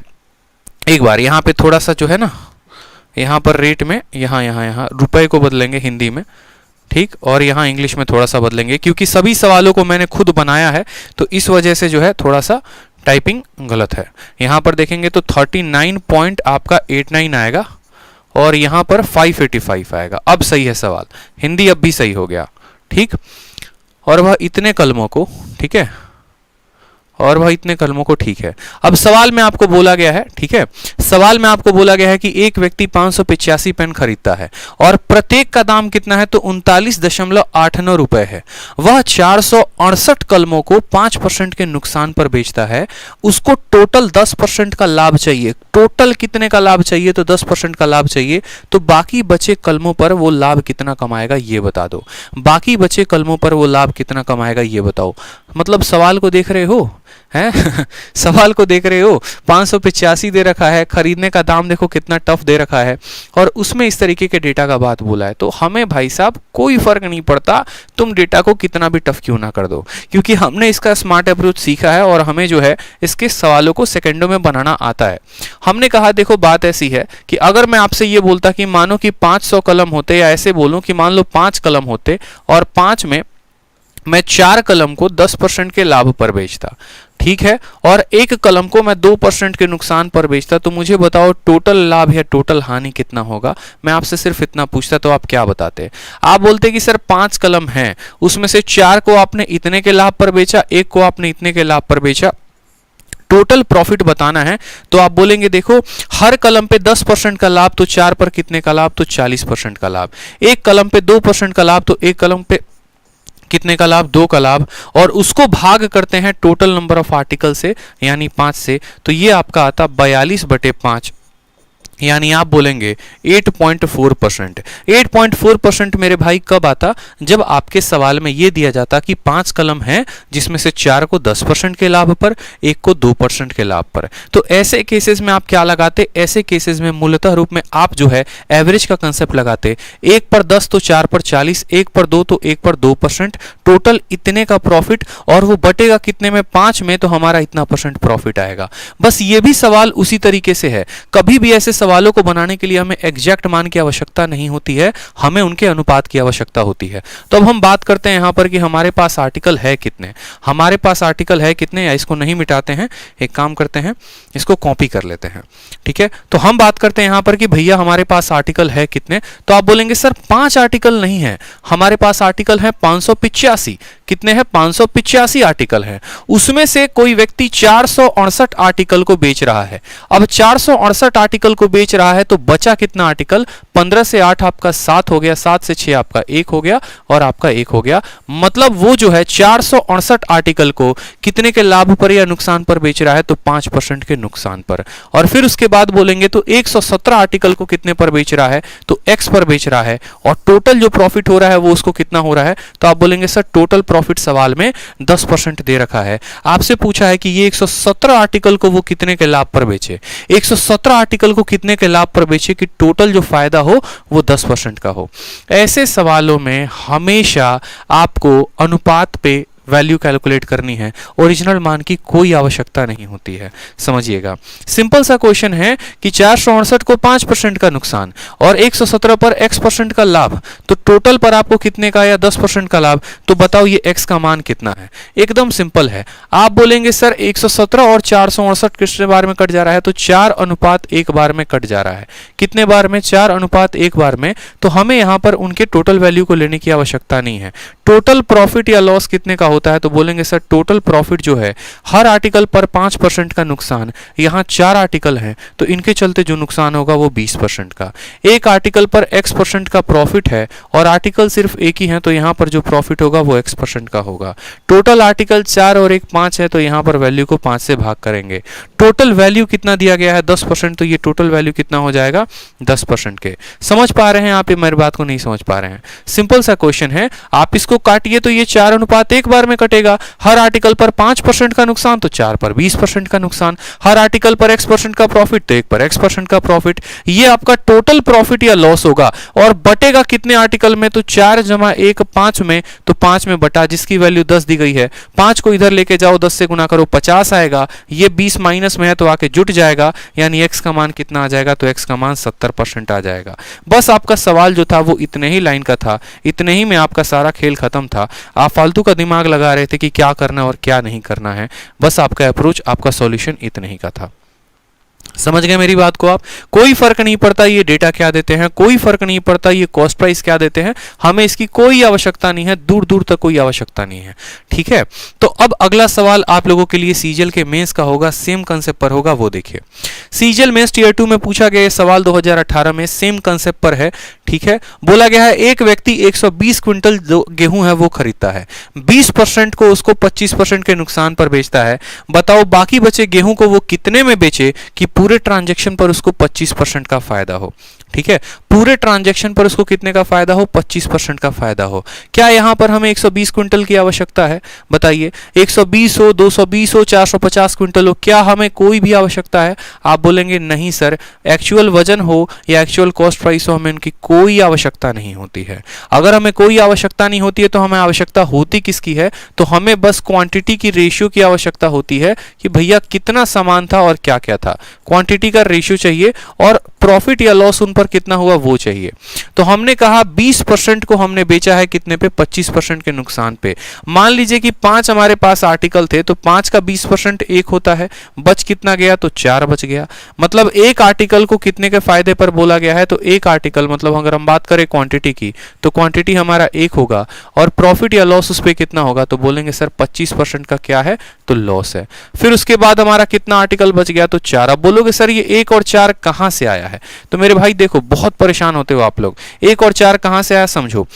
एक बार यहां पे थोड़ा सा जो है ना, यहां पर रेट में यहां रुपए को बदलेंगे हिंदी में, ठीक, और यहाँ इंग्लिश में थोड़ा सा बदलेंगे क्योंकि सभी सवालों को मैंने खुद बनाया है तो इस वजह से जो है थोड़ा सा टाइपिंग गलत है। यहाँ पर देखेंगे तो 39 पॉइंट आपका 89 आएगा और यहाँ पर 585 आएगा। अब सही है सवाल, हिंदी अब भी सही हो गया। ठीक, और वह इतने कलमों को, ठीक है, और वह इतने कलमों को, ठीक है। अब सवाल में आपको बोला गया है, ठीक है, सवाल में आपको बोला गया है कि एक व्यक्ति 585 पेन खरीदता है और प्रत्येक का दाम कितना है तो 39.89 रुपए है। वह 468 कलमों को 5% के नुकसान पर बेचता है। उसको टोटल 10% का लाभ चाहिए। टोटल कितने का लाभ चाहिए तो 10% का लाभ चाहिए। तो बाकी बचे कलमों पर वो लाभ कितना कमाएगा ये बता दो। बाकी बचे कलमों पर वो लाभ कितना कमाएगा ये बताओ। मतलब सवाल को देख रहे हो, हैं सवाल को देख रहे हो, 585 दे रखा है, खरीदने का दाम देखो कितना टफ दे रखा है, और उसमें इस तरीके के डेटा का बात बोला है। तो हमें भाई साहब कोई फर्क नहीं पड़ता तुम डेटा को कितना भी टफ क्यों ना कर दो, क्योंकि हमने इसका स्मार्ट अप्रोच सीखा है और हमें जो है इसके सवालों को सेकंडों में बनाना आता है। हमने कहा देखो बात ऐसी है कि अगर मैं आपसे ये बोलता कि मानो कि 500 कलम होते, या ऐसे बोलूं कि मान लो 5 कलम होते और 5 में मैं 4 कलम को 10% के लाभ पर बेचता, ठीक है, और एक कलम को मैं 2% के नुकसान पर बेचता, तो मुझे बताओ टोटल लाभ या टोटल हानि कितना होगा। मैं आपसे सिर्फ इतना पूछता तो आप क्या बताते? आप बोलते कि सर 5 कलम हैं, उसमें से 4 को आपने इतने के लाभ पर बेचा, एक को आपने इतने के लाभ पर बेचा, टोटल प्रॉफिट बताना है। तो आप बोलेंगे देखो हर कलम पे 10% का लाभ, तो 4 पर कितने का लाभ, तो 40% का लाभ, एक कलम पे 2% का लाभ, तो एक कलम पे कितने का लाभ, 2 का लाभ, और उसको भाग करते हैं टोटल नंबर ऑफ आर्टिकल से यानी 5 से, तो ये आपका आता 42/5, यानी आप बोलेंगे 8.4%। 8.4% मेरे भाई कब आता? जब आपके सवाल में ये दिया जाता कि 5 कलम हैं जिसमें से 4 को 10% के लाभ पर, एक को 2% के लाभ पर। तो ऐसे केसेस में आप क्या लगाते? ऐसे केसेस में मूलतः रूप में आप जो है एवरेज का कंसेप्ट लगाते, 1 पर 10 तो 4 पर 40, 1 पर 2 तो 1 पर 2%, टोटल इतने का प्रॉफिट, और वो बटेगा कितने में, 5 में, तो हमारा इतना परसेंट प्रॉफिट आएगा। बस ये भी सवाल उसी तरीके से है। कभी भी ऐसे सवालों को बनाने के लिए हमें एग्जैक्ट मान की आवश्यकता नहीं होती है, हमें उनके अनुपात की आवश्यकता होती है। तो अब हम बात करते हैं यहां पर कि हमारे पास आर्टिकल है कितने। हमारे पास आर्टिकल है कितने, या इसको नहीं मिटाते हैं, एक काम करते हैं इसको कॉपी कर लेते हैं, ठीक है। तो हम बात करते हैं यहां पर कि भैया हमारे पास आर्टिकल है कितने। तो आप बोलेंगे सर 5 आर्टिकल नहीं है, हमारे पास आर्टिकल है 585। कितने हैं? 585 आर्टिकल हैं। उसमें से कोई व्यक्ति 468 आर्टिकल को बेच रहा है। अब 468 आर्टिकल को बेच रहा है तो बचा कितना आर्टिकल? 15 से 8 आपका 7 हो गया, 7 से 6 आपका 1 हो गया, और आपका 1 हो गया। मतलब वो जो है 468 आर्टिकल को कितने के लाभ पर या नुकसान पर बेच रहा है? तो 5% के नुकसान पर। और फिर उसके बाद बोलेंगे तो 117 आर्टिकल को कितने पर बेच रहा है? तो X पर बेच रहा है, और टोटल जो प्रॉफिट हो रहा है वो उसको कितना हो रहा है? तो आप बोलेंगे सर टोटल प्रॉफिट सवाल में 10% दे रखा है। आपसे पूछा है कि ये 117 आर्टिकल को वो कितने के लाभ पर बेचे, 117 आर्टिकल को कितने के लाभ पर बेचे कि टोटल जो फायदा हो वो 10% का हो। ऐसे सवालों में हमेशा आपको अनुपात पे वैल्यू कैलकुलेट करनी है, ओरिजिनल मान की कोई आवश्यकता नहीं होती है, समझिएगा। सिंपल सा क्वेश्चन है कि 468 को 5% का नुकसान और 117 पर X% का लाभ, तो टोटल पर आपको कितने का या 10% का लाभ, तो बताओ ये X का मान कितना है। एकदम सिंपल है। आप बोलेंगे सर 117 और 468 कितने बार में कट जा रहा है? तो 4:1 बार में कट जा रहा है। कितने बार में? 4:1 बार में। तो हमें यहां पर उनके टोटल वैल्यू को लेने की आवश्यकता नहीं है। टोटल प्रॉफिट या लॉस कितने का होता है? तो बोलेंगे सर टोटल प्रॉफिट जो है हर आर्टिकल पर 5% का नुकसान, यहां 4 आर्टिकल हैं तो इनके चलते जो नुकसान होगा वो 20% का। एक आर्टिकल पर X% का प्रॉफिट है और आर्टिकल सिर्फ एक ही है तो यहां पर जो प्रॉफिट होगा वो X% का होगा। टोटल आर्टिकल 4 और 1 5 है तो यहां पर वैल्यू को 5 से भाग करेंगे। टोटल वैल्यू कितना दिया गया है? 10%, तो ये टोटल वैल्यू कितना हो जाएगा? 10% के। समझ पा रहे हैं आप? ये मेरी बात को नहीं समझ पा रहे हैं? सिंपल सा क्वेश्चन है, आप इसको काटिए तो ये 4:1 बार में कटेगा। हर आर्टिकल पर 5% का नुकसान तो 4 पर 20% का नुकसान। हर आर्टिकल पर X% का प्रॉफिट तो 1 पर X% का प्रॉफिट। ये आपका टोटल प्रॉफिट या लॉस होगा। और बटेगा कितने आर्टिकल में? तो 4 + 1 5 में, तो 5 में बटा जिसकी वैल्यू 10 दी गई है। 5 को इधर लेके जाओ, 10 से गुना करो, 50 आएगा। ये 20 माइनस में है तो आके जुट जाएगा, यानी X का मान कितना आ जाएगा? तो X का मान 70% आ जाएगा। बस आपका सवाल जो था वो इतने ही लाइन का था, इतने ही में आपका सारा खेल खत्म था। आप फालतू का दिमाग लगा रहे थे कि क्या करना और क्या नहीं करना है। बस आपका अप्रोच, आपका सॉल्यूशन इतने ही का था। समझ गए मेरी बात को आप? कोई फर्क नहीं पड़ता ये डेटा क्या देते हैं, कोई फर्क नहीं पड़ता ये कॉस्ट प्राइस क्या देते हैं, हमें इसकी कोई आवश्यकता नहीं है, दूर दूर तक कोई आवश्यकता नहीं है। ठीक है, तो अब अगला सवाल आप लोगों के लिए सीजीएल के मेंस का होगा, सेम कंसेप्ट पर होगा, वो देखिए। सीजीएल मेंस टीयर 2 में पूछा गया सवाल 2018 में सेम कंसेप्ट पर है। ठीक है, बोला गया है एक व्यक्ति 120 क्विंटल जो गेहूं है वो खरीदता है, 20% को उसको 25% के नुकसान पर बेचता है। बताओ बाकी बचे गेहूं को वो कितने में बेचे कि पूरा पूरे ट्रांजैक्शन पर उसको 25% का फायदा हो। ठीक है, पूरे ट्रांजैक्शन पर उसको कितने का फायदा हो? 25% का फायदा हो। क्या यहां पर हमें 120 क्विंटल की आवश्यकता है? बताइए, 120 हो, 220 हो, 450 क्विंटल हो, क्या हमें कोई भी आवश्यकता है? आप बोलेंगे नहीं सर, एक्चुअल वजन हो या एक्चुअल कॉस्ट प्राइस हो, हमें उनकी कोई आवश्यकता नहीं होती है। अगर हमें कोई आवश्यकता नहीं होती है तो हमें आवश्यकता होती किसकी है? तो हमें बस क्वांटिटी की रेशियो की आवश्यकता होती है कि भैया कितना सामान था और क्या क्या था। क्वांटिटी का रेशियो चाहिए और प्रॉफिट या लॉस उन पर कितना हुआ वो चाहिए। तो हमने कहा 20% को हमने बेचा है कितने पे? 25% के नुकसान पे। मान लीजिए कि 5 हमारे पास आर्टिकल थे, तो 5 का 20% 1 होता है, बच कितना गया? तो 4 बच गया। मतलब एक आर्टिकल को कितने के फायदे पर बोला गया है? तो एक आर्टिकल, मतलब अगर हम बात करें क्वांटिटी की, तो क्वांटिटी हमारा 1 होगा और प्रॉफिट या लॉस उस पे कितना होगा? तो बोलेंगे सर 25% का क्या है? तो लॉस है। फिर उसके बाद हमारा कितना आर्टिकल बच गया? तो 4। अब बोलोगे सर ये 1 और 4 कहां से आया है? तो मेरे भाई देखो, बहुत परेशान होते हो आप लोग। 1 और 4 कहां से आया समझो।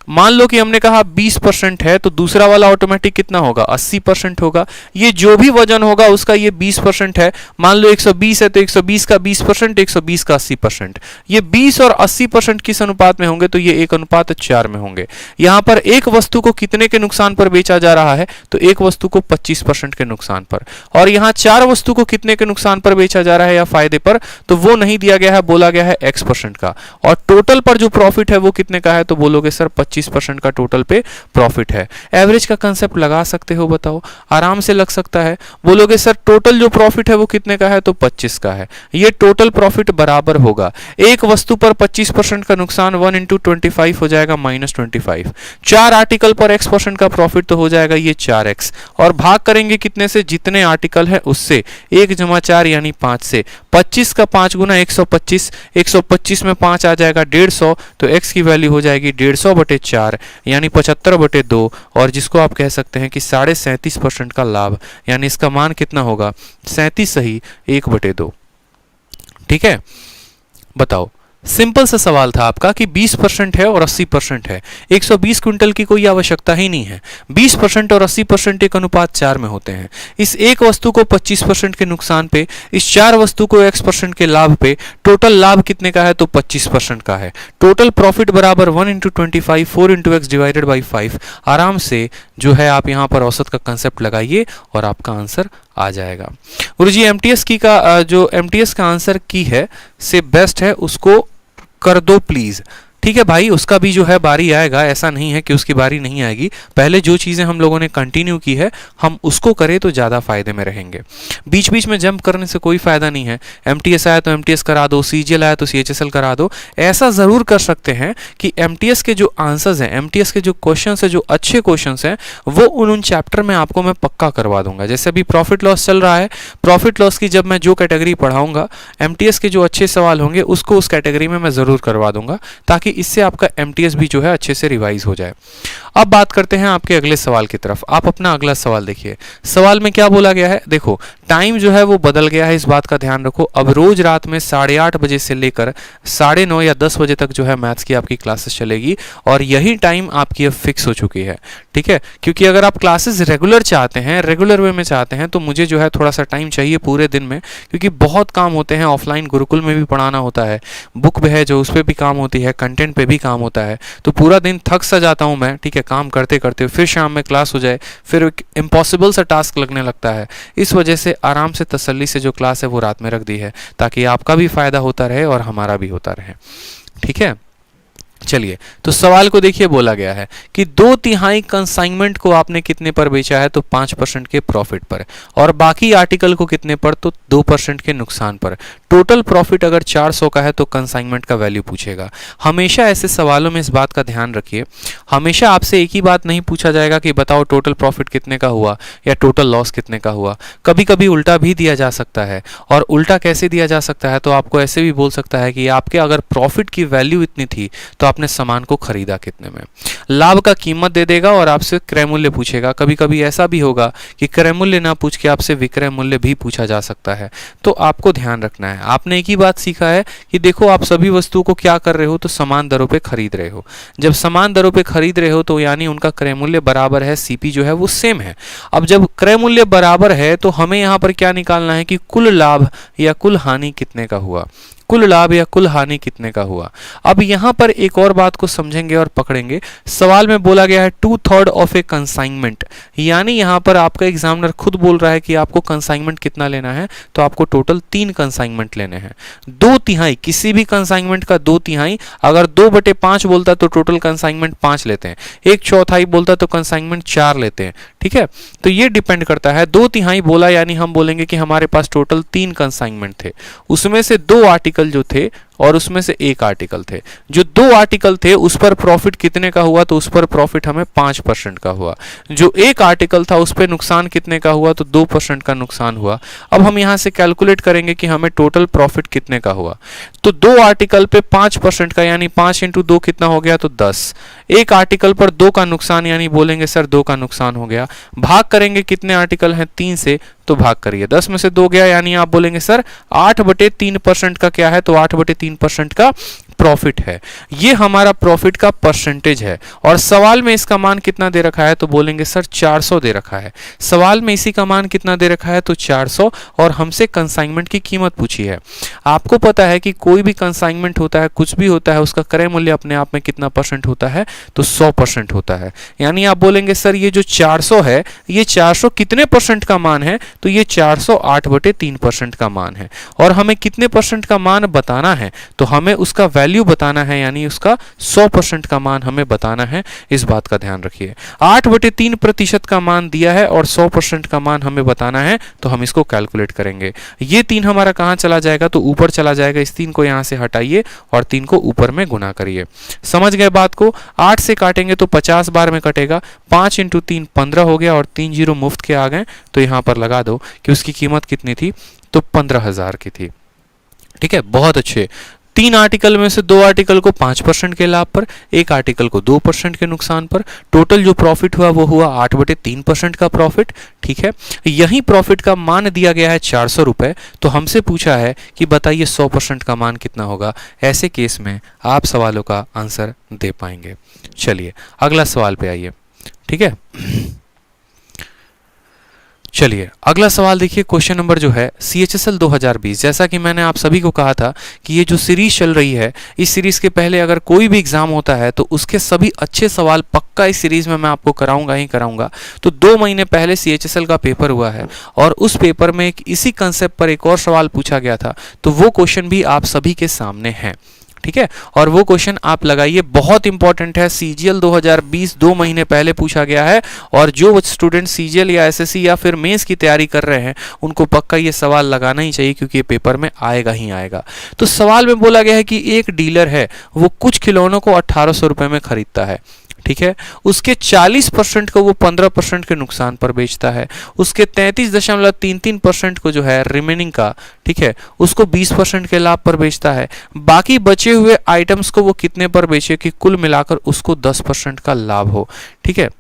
मान लो कि हमने कहा 20% है, तो दूसरा वाला ऑटोमेटिक कितना होगा? 80% होगा। ये जो भी वजन होगा उसका ये 20% है। मान लो 120 है तो 120 का 20%, 120 का 80%। ये 20 और 80% किस अनुपात में होंगे? तो ये 1:4 में होंगे। यहां पर एक वस्तु को कितने के नुकसान पर बेचा जा रहा है? तो एक वस्तु को 25% के नुकसान पर। और यहां 4 वस्तु को कितने के नुकसान पर बेचा जा रहा है या फायदे पर? तो वो नहीं दिया गया है, बोला गया है X% का। और टोटल पर जो प्रॉफिट है वो कितने का है? तो बोलोगे सर 25% का टोटल पे प्रॉफिट है। एवरेज का कंसेप्ट लगा सकते हो? बताओ, आराम से लग सकता है। बोलोगे सर टोटल जो प्रॉफिट है वो कितने का है? तो 25 का है। ये टोटल प्रॉफिट बराबर होगा, एक वस्तु पर 25% का नुकसान 1 × 25 हो जाएगा -25। 4 आर्टिकल पर X% का प्रॉफिट तो हो जाएगा ये 4X, और भाग करेंगे कितने से? जितने आर्टिकल है उससे। 1 + 4 यानी 5 से। 25 का 5 गुना 125, 125 में 5 आ जाएगा 150, तो X की वैल्यू हो जाएगी 150/4 यानी 75/2, और जिसको आप कह सकते हैं कि 37.5% का लाभ, यानी इसका मान कितना होगा? 37 सही 1/2। ठीक है, बताओ, सिंपल सा सवाल था आपका कि 20% है और 80% है। 120 क्विंटल की कोई आवश्यकता ही नहीं है। 20% और 80% 1:4 में होते हैं। इस एक वस्तु को 25% के नुकसान पे, इस 4 वस्तु को X% के लाभ पे, टोटल लाभ कितने का है? तो 25% का है। टोटल प्रॉफिट बराबर 1 × 25, 4 × X / 5। आराम से जो है आप यहाँ पर औसत का कंसेप्ट लगाइए और आपका आंसर आ जाएगा। गुरुजी एमटीएस की का जो एमटीएस का आंसर की है से बेस्ट है उसको कर दो प्लीज। ठीक है भाई, उसका भी जो है बारी आएगा, ऐसा नहीं है कि उसकी बारी नहीं आएगी। पहले जो चीज़ें हम लोगों ने कंटिन्यू की है हम उसको करें तो ज़्यादा फायदे में रहेंगे। बीच बीच में जंप करने से कोई फायदा नहीं है। एमटीएस आया तो एमटीएस करा दो, सीजीएल आया तो सीएचएसएल करा दो। ऐसा ज़रूर कर सकते हैं कि एमटीएस के जो आंसर्स हैं, एमटीएस के जो क्वेश्चंस हैं, जो अच्छे क्वेश्चंस हैं, वो उन चैप्टर में आपको मैं पक्का करवा दूंगा। जैसे अभी प्रॉफिट लॉस चल रहा है, प्रॉफिट लॉस की जब मैं जो कैटेगरी पढ़ाऊंगा, एमटीएस के जो अच्छे सवाल होंगे उसको उस कैटेगरी में मैं ज़रूर करवा दूंगा, ताकि इससे आपका एमटीएस भी जो है अच्छे से रिवाइज हो जाए। अब बात करते हैं आपके अगले सवाल की तरफ। आप अपना अगला सवाल देखिए। सवाल में क्या बोला गया है? देखो, टाइम जो है वो बदल गया है, इस बात का ध्यान रखो। अब रोज रात में 8:30 बजे से लेकर 9:30 या 10 बजे तक जो है मैथ्स की आपकी क्लासेस चलेगी, और यही टाइम आपकी अब फिक्स हो चुकी है। ठीक है, क्योंकि अगर आप क्लासेस रेगुलर चाहते हैं, रेगुलर वे में चाहते हैं, तो मुझे जो है थोड़ा सा टाइम चाहिए पूरे दिन में, क्योंकि बहुत काम होते हैं। ऑफलाइन गुरुकुल में भी पढ़ाना होता है, बुक है जो उस पर भी काम होती है, कंटेंट पे भी काम होता है, तो पूरा दिन थक सा जाता हूं मैं। ठीक है, काम करते करते फिर शाम में क्लास हो जाए, फिर एक इम्पॉसिबल सा टास्क लगने लगता है। इस वजह से आराम से तसल्ली से जो क्लास है वो रात में रख दी है, ताकि आपका भी फायदा होता रहे और हमारा भी होता रहे। ठीक है, चलिए तो सवाल को देखिए। बोला गया है कि 2/3 कंसाइनमेंट को आपने कितने पर बेचा है? तो 5% के प्रॉफिट पर, और बाकी आर्टिकल को कितने पर? तो 2% के नुकसान पर। टोटल प्रॉफिट अगर 400 का है तो कंसाइनमेंट का वैल्यू पूछेगा। हमेशा ऐसे सवालों में इस बात का ध्यान रखिए, हमेशा आपसे एक ही बात नहीं पूछा जाएगा कि बताओ टोटल प्रॉफिट कितने का हुआ या टोटल लॉस कितने का हुआ। कभी कभी उल्टा भी दिया जा सकता है, और उल्टा कैसे दिया जा सकता है? तो आपको ऐसे भी बोल सकता है कि आपके अगर प्रॉफिट की वैल्यू इतनी थी तो आपने सामान को खरीदा कितने में। लाभ का कीमत दे देगा और आपसे क्रय मूल्य पूछेगा। कभी कभी ऐसा भी होगा कि क्रय मूल्य ना पूछ के आपसे विक्रय मूल्य भी पूछा जा सकता है। तो आपको ध्यान रखना है, आपने एक ही बात सीखा है कि देखो आप सभी वस्तुओं को क्या कर रहे हो, तो समान दरों पे खरीद रहे हो। जब समान दरों पे खरीद रहे हो तो यानी उनका क्रय मूल्य बराबर है, सीपी जो है वो सेम है। अब जब क्रय मूल्य बराबर है तो हमें यहाँ पर क्या निकालना है कि कुल लाभ या कुल हानि कितने का हुआ, कुल लाभ या कुल हानि कितने का हुआ। अब यहां पर एक और बात को समझेंगे और पकड़ेंगे। सवाल में बोला गया है 2/3 ऑफ ए कंसाइनमेंट, यानी यहां पर आपका एग्जामिनर खुद बोल रहा है कि आपको कंसाइनमेंट कितना लेना है, तो आपको टोटल 3 कंसाइनमेंट लेने हैं। 2/3 किसी भी कंसाइनमेंट का 2/3, अगर 2/5 बोलता तो टोटल कंसाइनमेंट 5 लेते हैं, 1/4 बोलता तो कंसाइनमेंट 4 लेते हैं। ठीक है, तो ये डिपेंड करता है। 2/3 बोला यानी हम बोलेंगे कि हमारे पास टोटल 3 कंसाइनमेंट थे, उसमें से 2 आर्टिकल जो थे और उसमें से 1 आर्टिकल थे। जो 2 आर्टिकल थे उस पर प्रॉफिट कितने का हुआ, तो उस पर प्रॉफिट हमें 5% का हुआ। जो 1 आर्टिकल था उस पर नुकसान कितने का हुआ, तो 2% का नुकसान हुआ। अब हम यहां से कैलकुलेट करेंगे कि हमें टोटल प्रॉफिट कितने का हुआ। तो 2 आर्टिकल पे 5% का यानी 5 × 2 कितना हो गया, तो 10। 1 आर्टिकल पर 2 का नुकसान यानी बोलेंगे सर 2 का नुकसान हो गया। भाग करेंगे कितने आर्टिकल हैं, 3 से, तो भाग करिए, 10 में से 2 गया यानी आप बोलेंगे सर 8/3% का क्या है, तो 8/3% का प्रॉफिट है। ये हमारा प्रॉफिट का परसेंटेज है और सवाल में इसका मान कितना दे रखा है, तो बोलेंगे सर 400 दे रखा है। सवाल में इसी का मान कितना दे रखा है, तो 400, और हमसे कंसाइनमेंट की कीमत पूछी है। आपको पता है कि कोई भी कंसाइनमेंट होता है, कुछ भी होता है, उसका क्रय मूल्य अपने आप में कितना परसेंट होता है, तो 100% होता है। यानी आप बोलेंगे सर ये जो 400 है, ये 400 कितने परसेंट का मान है, तो ये 400 8/3% का मान है। और हमें कितने परसेंट का मान बताना है, तो हमें उसका वैल्यू बताना है, यानी उसका 100% का मान हमें बताना है। इस बात का ध्यान रखिए। 8/3% का मान दिया है और 100% का मान हमें बताना है, तो हम इसको कैलकुलेट करेंगे। ये 3 हमारा कहां चला जाएगा, तो ऊपर चला जाएगा। इस 3 को यहां से हटाइए और 3 को ऊपर में गुना करिए। समझ गए बात को। 8 से काटेंगे तो 50 बार में कटेगा। 5 × 3 15 हो गया और 3 0 मुफ्त के आ गए, तो यहां पर लगा दो कि उसकी कीमत कितनी थी, तो 15,000 की थी। ठीक है, बहुत अच्छे। 3 आर्टिकल में से 2 आर्टिकल को 5% के लाभ पर, 1 आर्टिकल को 2% के नुकसान पर, टोटल जो प्रॉफिट हुआ वो हुआ 8/3% का प्रॉफिट। ठीक है, यही प्रॉफिट का मान दिया गया है 400 रुपए। तो हमसे पूछा है कि बताइए 100% का मान कितना होगा। ऐसे केस में आप सवालों का आंसर दे पाएंगे। चलिए अगला सवाल पे आइए। ठीक है, चलिए अगला सवाल देखिए। क्वेश्चन नंबर जो है CHSL 2020, जैसा कि मैंने आप सभी को कहा था कि ये जो सीरीज चल रही है, इस सीरीज के पहले अगर कोई भी एग्जाम होता है तो उसके सभी अच्छे सवाल पक्का इस सीरीज में मैं आपको कराऊंगा ही कराऊंगा। तो 2 महीने पहले CHSL का पेपर हुआ है और उस पेपर में इसी कंसेप्ट पर एक और सवाल पूछा गया था, तो वो क्वेश्चन भी आप सभी के सामने है। ठीक है, और वो क्वेश्चन आप लगाइए, बहुत इंपॉर्टेंट है। CGL 2020 2 महीने पहले पूछा गया है और जो स्टूडेंट CGL या SSC या फिर मेंस की तैयारी कर रहे हैं उनको पक्का ये सवाल लगाना ही चाहिए, क्योंकि ये पेपर में आएगा ही आएगा। तो सवाल में बोला गया है कि एक डीलर है, वो कुछ खिलौनों को 1800 रुपए में खरीदता है। ठीक है, उसके 40% को वो 15% के नुकसान पर बेचता है। उसके 33.33% को जो है रिमेनिंग का, ठीक है, उसको 20% के लाभ पर बेचता है। बाकी बचे हुए आइटम्स को वो कितने पर बेचे कि कुल मिलाकर उसको 10% का लाभ हो। ठीक है,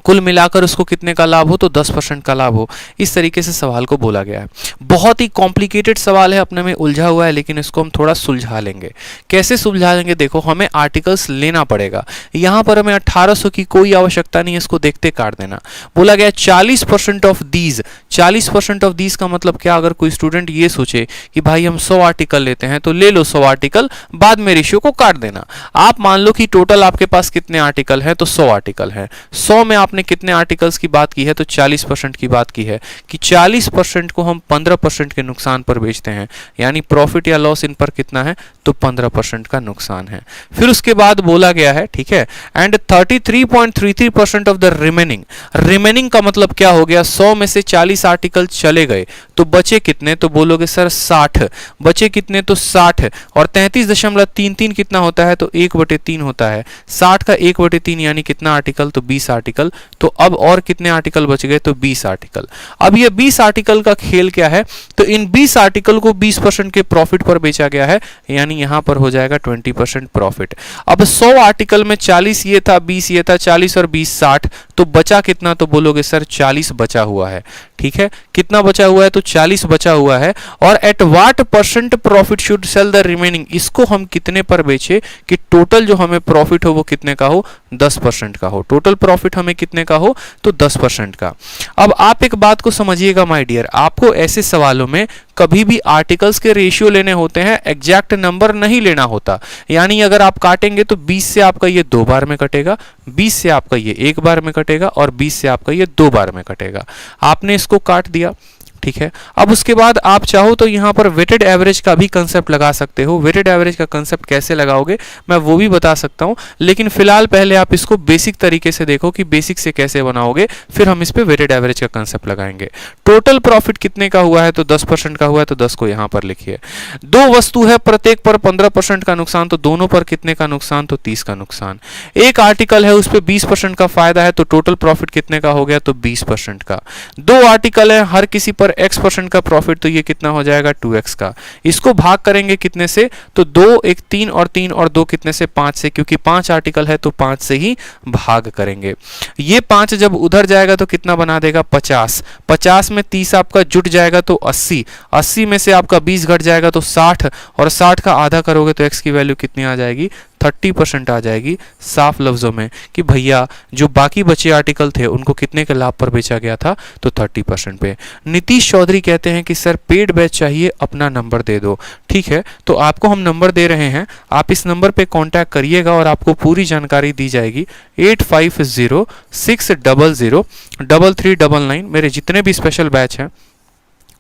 कुल मिलाकर उसको कितने का लाभ हो, तो 10% का लाभ हो। इस तरीके से सवाल को बोला गया है। बहुत ही कॉम्प्लिकेटेड सवाल है, अपने में उलझा हुआ है, लेकिन इसको हम थोड़ा सुलझा लेंगे। कैसे सुलझा लेंगे, देखो हमें आर्टिकल्स लेना पड़ेगा। यहां पर हमें 1800 की कोई आवश्यकता नहीं है, इसको देखते काट देना। बोला गया 40% ऑफ दीज। 40% ऑफ दीज का मतलब क्या, अगर कोई स्टूडेंट ये सोचे कि भाई हम 100 आर्टिकल लेते हैं तो ले लो 100 आर्टिकल, बाद में रेशियो को काट देना। आप मान लो कि टोटल आपके पास कितने आर्टिकल हैं, तो 100 आर्टिकल हैं। 100 में आपने कितने आर्टिकल्स की बात की है, तो 40% की बात की है कि 40% को हम 15% के नुकसान पर बेचते हैं, यानी प्रॉफिट या लॉस इन पर कितना है, तो 15% का नुकसान है। फिर उसके बाद बोला गया है, ठीक है, and 33.33% of the remaining. Remaining का मतलब क्या हो गया, 100 में से 40 आर्टिकल चले गए तो बचे कितने, तो बोलोगे सर 60, बचे कितने तो 60, और 33.33 कितना होता है तो 1/3 होता है, 60 का 1/3 यानी कितना आर्टिकल तो 20 आर्टिकल। तो अब और कितने आर्टिकल बच गए तो 20 आर्टिकल। अब ये 20 आर्टिकल का खेल क्या है, तो इन 20 आर्टिकल को 20% के प्रॉफिट पर बेचा गया है, यानी यहां पर हो जाएगा 20% प्रॉफिट। अब 100 आर्टिकल में 40 ये था, 20 ये था, 40 और 20 60, तो बचा कितना, तो बोलोगे सर 40 बचा हुआ है। ठीक है, कितना बचा हुआ है तो 40 बचा हुआ है। और at what percent profit should sell the remaining, इसको हम कितने पर बेचे कि टोटल जो हमें प्रॉफिट हो वो कितने का हो, 10% का हो। टोटल प्रॉफिट हमें कितने का हो तो 10% का। अब आप एक बात को समझिएगा माय डियर, आपको ऐसे सवालों में कभी भी आर्टिकल्स के रेशियो लेने होते हैं, एग्जैक्ट नंबर नहीं लेना होता। यानी अगर आप काटेंगे तो 20 से आपका ये 2 बार में कटेगा, 20 से आपका ये 1 बार में कटेगा, और 20 से आपका ये 2 बार में कटेगा। आपने इसको काट दिया, ठीक है। अब उसके बाद आप चाहो तो यहां पर वेटेड एवरेज का भी कंसेप्ट लगा सकते हो। वेटेड एवरेज का कंसेप्ट कैसे लगाओगे मैं वो भी बता सकता हूं, लेकिन फिलहाल पहले आप इसको बेसिक तरीके से देखो कि बेसिक से कैसे बनाओगे, फिर हम इस पे वेटेड एवरेज का कंसेप्ट लगाएंगे। टोटल प्रॉफिट कितने का हुआ है तो 10% का हुआ है, तो 10 को यहां पर लिखिए। दो वस्तु है, प्रत्येक पर 15% का नुकसान, तो दोनों पर कितने का नुकसान तो 30 का नुकसान। एक आर्टिकल है, उस पर 20% का फायदा है, तो टोटल प्रॉफिट कितने का हो गया तो 20% का। दो आर्टिकल है, हर किसी पर x% का प्रॉफिट, तो ये कितना हो जाएगा 2x का। इसको भाग करेंगे कितने से तो 2 1 3 और 3 और 2 कितने से 5 से, क्योंकि 5 आर्टिकल है तो 5 से ही भाग करेंगे। ये 5 जब उधर जाएगा तो कितना बना देगा 50, 50 में 30 आपका जुट जाएगा तो 80, 80 में से आपका 20 घट जाएगा तो 60, और 60 का आधा करोगे तो x की वैल्यू कितनी आ जाएगी 30% आ जाएगी। साफ लफ्जों में कि भैया जो बाकी बचे आर्टिकल थे उनको कितने के लाभ पर बेचा गया था तो 30% पे। नीतीश चौधरी कहते हैं कि सर पेड बैच चाहिए, अपना नंबर दे दो। ठीक है, तो आपको हम नंबर दे रहे हैं, आप इस नंबर पे कांटेक्ट करिएगा और आपको पूरी जानकारी दी जाएगी। 8506003399 मेरे जितने भी स्पेशल बैच हैं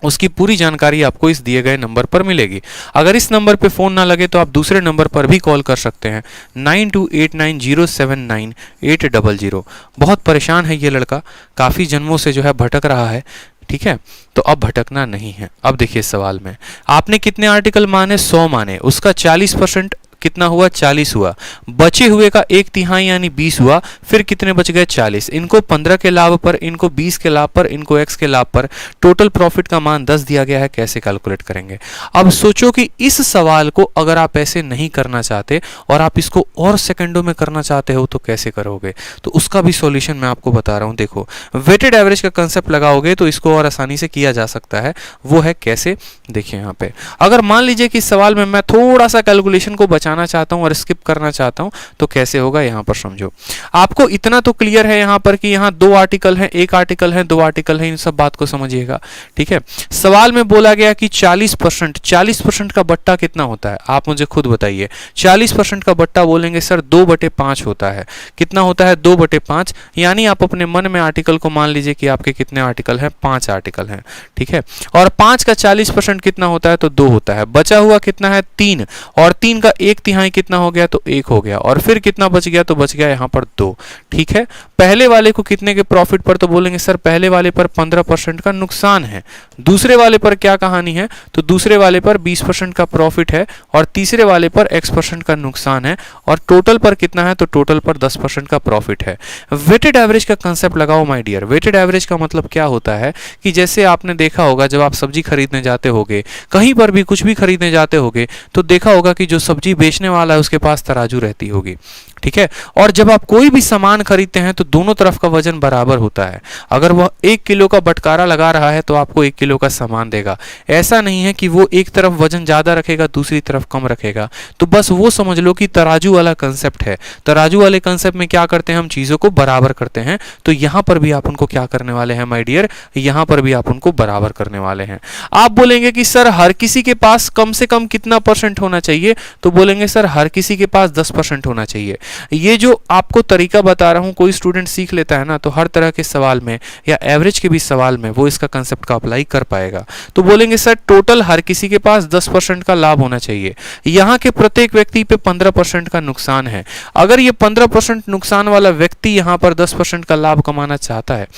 उसकी पूरी जानकारी आपको इस दिए गए नंबर पर मिलेगी। अगर इस नंबर पे फ़ोन ना लगे तो आप दूसरे नंबर पर भी कॉल कर सकते हैं 9289079800। बहुत परेशान है ये लड़का, काफ़ी जन्मों से जो है भटक रहा है। ठीक है, तो अब भटकना नहीं है। अब देखिए सवाल में आपने कितने आर्टिकल माने 100 माने, उसका 40% कितना हुआ 40 हुआ, बचे हुए का 1/3 यानी 20 हुआ, फिर कितने बच गए 40। इनको 15 के लाभ पर, इनको 20 के लाभ पर, इनको x के लाभ पर, टोटल प्रॉफिट का मान 10 दिया गया है। कैसे कैलकुलेट करेंगे? अब सोचो कि इस सवाल को अगर आप ऐसे नहीं करना चाहते और आप इसको और सेकंडों में करना चाहते हो तो कैसे करोगे, तो उसका भी सॉल्यूशन मैं आपको बता रहा हूं। देखो वेटेड एवरेज का कंसेप्ट लगाओगे तो इसको और आसानी से किया जा सकता है। वो है कैसे, देखिए यहाँ पे अगर मान लीजिए कि इस सवाल में मैं थोड़ा सा कैलकुलेशन को बचाना चाहता हूं और स्किप करना चाहता हूं तो कैसे होगा, यहां पर समझो। आपको इतना तो क्लियर है यहां पर कि यहां 2 आर्टिकल हैं, 1 आर्टिकल है, 2 आर्टिकल है, इन सब बात को समझिएगा। ठीक है, सवाल में बोला गया कि 40% का बट्टा कितना होता है, आप मुझे खुद बताइए। 40% का बट्टा बोलेंगे सर 2/5 होता है। कितना होता है 2/5, यानी आप अपने मन में आर्टिकल को मान लीजिए कि आपके कितने आर्टिकल हैं 5 आर्टिकल हैं। ठीक है, और 5 का 40% कितना होता है तो 2 होता है। बचा हुआ कितना है 3, और 3 का 1/3 कितना हो गया तो 1 हो गया, और फिर कितना बच गया तो बच गया यहां पर 2। ठीक है, पहले वाले को कितने के प्रॉफिट पर, तो बोलेंगे सर पहले वाले पर 15% का नुकसान है। दूसरे वाले पर क्या कहानी है, तो दूसरे वाले पर 20% का प्रॉफिट है, और तीसरे वाले पर x% का नुकसान है, और टोटल पर कितना है तो टोटल पर 10% का प्रॉफिट है। वेटेड एवरेज का कंसेप्ट लगाओ माय डियर। वेटेड एवरेज का मतलब क्या होता है कि जैसे आपने देखा होगा जब आप सब्जी खरीदने जाते होगे, कहीं पर भी कुछ भी खरीदने जाते होगे तो देखा होगा कि जो सब्जी बेचने वाला है उसके पास तराजू रहती होगी। ठीक है, और जब आप कोई भी सामान खरीदते हैं तो दोनों तरफ का वजन बराबर होता है। अगर वह 1 किलो का बटकारा लगा रहा है तो आपको 1 किलो का सामान देगा। ऐसा नहीं है कि वो एक तरफ वजन ज्यादा रखेगा दूसरी तरफ कम रखेगा। तो बस वो समझ लो कि तराजू वाला कंसेप्ट है। तराजू वाले कंसेप्ट में क्या करते हैं, हम चीजों को बराबर करते हैं। तो यहां पर भी आप उनको क्या करने वाले हैं माय डियर, यहां पर भी आप उनको बराबर करने वाले हैं। आप बोलेंगे कि सर हर किसी के पास कम से कम कितना % होना चाहिए, तो बोलेंगे सर हर किसी के पास 10% होना चाहिए। ये जो आपको तरीका बता रहा हूं, कोई स्टूडेंट सीख लेता है ना तो हर तरह के सवाल में या एवरेज के भी सवाल में वो इसका कंसेप्ट का अप्लाई कर पाएगा। तो बोलेंगे सर टोटल हर किसी के पास 10% का लाभ होना चाहिए। यहां के प्रत्येक व्यक्ति पे 15% का नुकसान है। अगर ये 15% नुकसान वाला व्यक्ति यहां पर 10% का लाभ कमाना चाहता है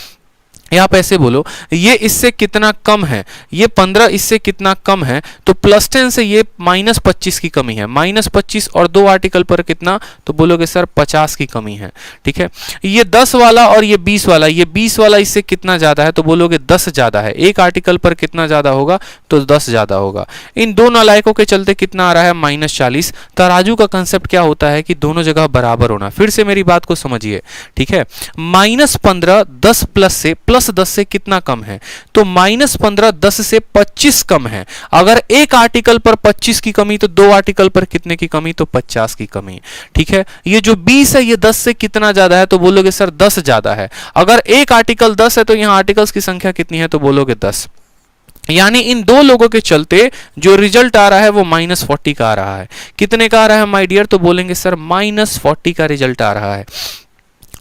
या आप ऐसे बोलो ये इससे कितना कम है, ये 15 इससे कितना कम है, तो +10 से ये -25 की कमी है। -25 और 2 आर्टिकल पर कितना, तो बोलोगे सर 50 की कमी है। ठीक है, ये 10 वाला और ये 20 वाला, ये 20 वाला इससे कितना ज्यादा है, तो बोलोगे 10 ज्यादा है। एक आर्टिकल पर कितना ज्यादा होगा, तो 10 ज्यादा होगा। इन दो नालायकों के चलते कितना आ रहा है, -40। तराजू का कंसेप्ट क्या होता है कि दोनों जगह बराबर होना। फिर से मेरी बात को समझिए, ठीक है। -15 10 प्लस से +10 से कितना कम है, तो -15 10 से 25 कम है। अगर एक आर्टिकल पर 25 की कमी, तो दो आर्टिकल पर कितने की कमी, तो 50 की कमी। ठीक है, ये जो 20 है ये 10 से कितना ज्यादा है, तो बोलोगे सर 10 ज्यादा है। अगर एक आर्टिकल 10 है तो यहां आर्टिकल्स की संख्या कितनी है, तो बोलोगे 10। यानी इन दो लोगों के चलते जो रिजल्ट आ रहा है वो -40 का आ रहा है। कितने का आ रहा है माय डियर, तो बोलेंगे सर -40 का रिजल्ट आ रहा है।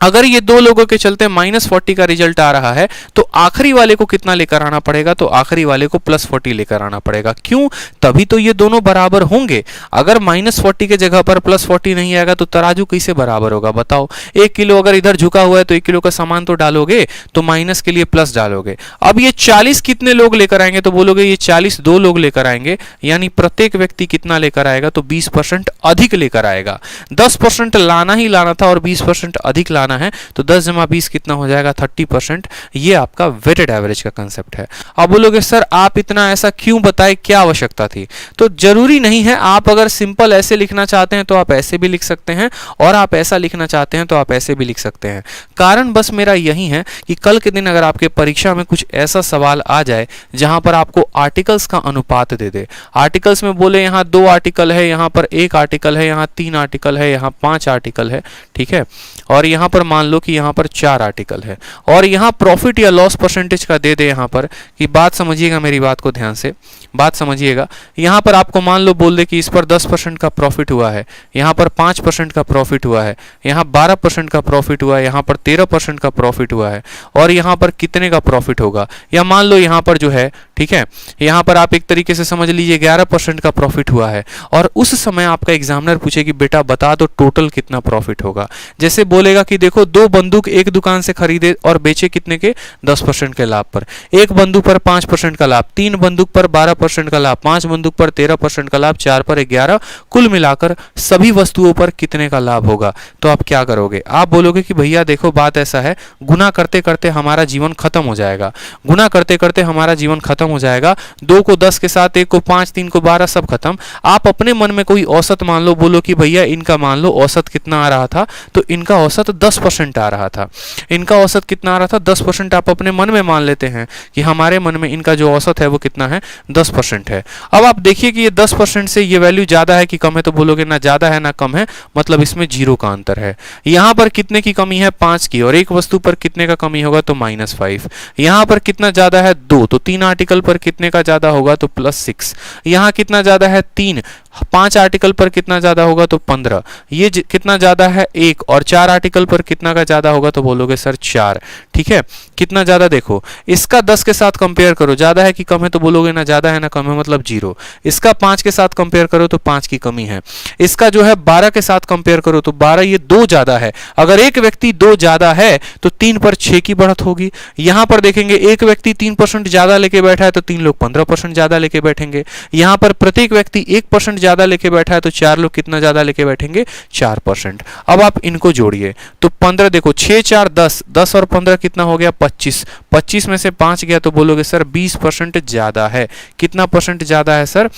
अगर ये दो लोगों के चलते -40 का रिजल्ट आ रहा है, तो आखिरी वाले को कितना लेकर आना पड़ेगा, तो आखिरी वाले को +40 लेकर आना पड़ेगा। क्यों, तभी तो ये दोनों बराबर होंगे। अगर -40 के जगह पर +40 नहीं आएगा तो तराजू कैसे बराबर होगा, बताओ। 1 किलो अगर इधर झुका हुआ है तो 1 किलो का सामान तो डालोगे, तो माइनस के लिए प्लस डालोगे। अब ये 40 कितने लोग लेकर आएंगे, तो बोलोगे ये 40 दो लोग लेकर आएंगे, यानी प्रत्येक व्यक्ति कितना लेकर आएगा, तो 20% अधिक लेकर आएगा। 10% लाना ही लाना था और 20% अधिक लाना है, तो 10 जमा 20 कितना हो जाएगा, 30%। ये आपका वेटेड एवरेज का कंसेप्ट है। अब बोलोगे सर आप इतना ऐसा क्यों बताए, क्या आवश्यकता थी, तो जरूरी नहीं है। आप अगर सिंपल ऐसे लिखना चाहते हैं तो आप ऐसे भी लिख सकते हैं, और आप ऐसा लिखना चाहते हैं तो आप ऐसे भी लिख सकते हैं। कारण बस मेरा यही है कि कल के दिन अगर आपके परीक्षा में कुछ ऐसा सवाल आ जाए जहां पर आपको आर्टिकल्स का अनुपात दे दे, आर्टिकल्स में बोले यहाँ 2 आर्टिकल है, यहाँ पर 1 आर्टिकल है, यहाँ 3 आर्टिकल है, यहाँ 5 आर्टिकल है, ठीक है, और यहाँ पर मान लो कि यहाँ पर 4 आर्टिकल है, और यहाँ प्रॉफिट या लॉस परसेंटेज का दे दे यहाँ पर, कि बात समझिएगा, मेरी बात को ध्यान से बात समझिएगा। यहाँ पर आपको मान लो बोल दे कि इस पर 10% का प्रॉफिट हुआ है, यहाँ पर 5% का प्रॉफिट हुआ है, यहाँ 12% का प्रॉफिट हुआ है, यहाँ पर 13% का प्रॉफिट हुआ है, और यहाँ पर कितने का प्रॉफिट होगा, या मान लो यहाँ पर जो है, ठीक है, यहाँ पर आप एक तरीके से समझ लीजिए 11% का प्रॉफिट हुआ है, और उस समय आपका एग्जामिनर पूछे कि बेटा बता दो टोटल कितना प्रॉफिट होगा। जैसे बोलेगा कि देखो 2 बंदूक एक दुकान से खरीदे और बेचे कितने के, 10% के लाभ पर, एक बंदूक पर 5% का लाभ, 3 बंदूक पर 12% का लाभ, 5 बंदूक पर 13% का लाभ, 4 पर 11, कुल मिलाकर सभी वस्तुओं पर कितने का लाभ होगा। तो आप क्या करोगे, आप बोलोगे कि भैया देखो बात ऐसा है, गुना करते करते हमारा जीवन खत्म हो जाएगा, गुना करते करते हमारा जीवन खत्म हो जाएगा। 2 को 10 के साथ, 1 को 5, 3 को 12, सब खत्म। आप अपने मन में कोई औसत मान लो, बोलो कि भैया इनका मान लो औसत कितना आ रहा था, तो इनका औसत 10% आ रहा था। इनका औसत कितना आ रहा था, 10%। आप अपने मन में मान लेते हैं कि हमारे मन में इनका जो औसत है वो कितना है, 10% है। अब आप देखिए कि ये 10% से ये वैल्यू ज्यादा है कि कम है, तो बोलोगे ना ज्यादा है ना कम है, मतलब इसमें 0 का अंतर है। यहां पर कितने की कमी है, 5 की, और एक वस्तु पर कितने का कमी होगा, तो -5। यहां पर कितना ज्यादा है, 2, तो 3 आर्टिकल पर कितने का ज्यादा होगा, तो +6। यहां कितना ज्यादा है, 3, 5 आर्टिकल पर कितना ज्यादा होगा, तो 15। ये कितना ज्यादा है, 1, और 4 आर्टिकल पर कितना का ज्यादा होगा, तो बोलोगे सर 4। ठीक है, कितना ज्यादा, देखो इसका 10 के साथ कंपेयर करो, ज्यादा है कि कम है, तो बोलोगे ना ज्यादा है ना कम है, मतलब 0। इसका 5 के साथ कंपेयर करो तो 5 की कमी है। इसका जो है 12 के साथ कंपेयर करो तो 12, ये 2 ज्यादा है। अगर एक व्यक्ति 2 ज्यादा है तो 3 पर 6 की बढ़त होगी। यहां पर देखेंगे एक व्यक्ति 3% ज्यादा लेके बैठा है तो 3 लोग 15% ज्यादा लेके बैठेंगे। यहां पर प्रत्येक व्यक्ति 1% ज्यादा लेके बैठा है तो 4 लोग कितना ज्यादा लेके बैठेंगे, 4%। अब आप इनको जोड़िए तो 15, देखो 6 4 10, 10 और 15 कितना हो गया, 25। 25 में से 5 गया तो बोलोगे सर 20% ज्यादा है। कितना परसेंट ज्यादा है सर,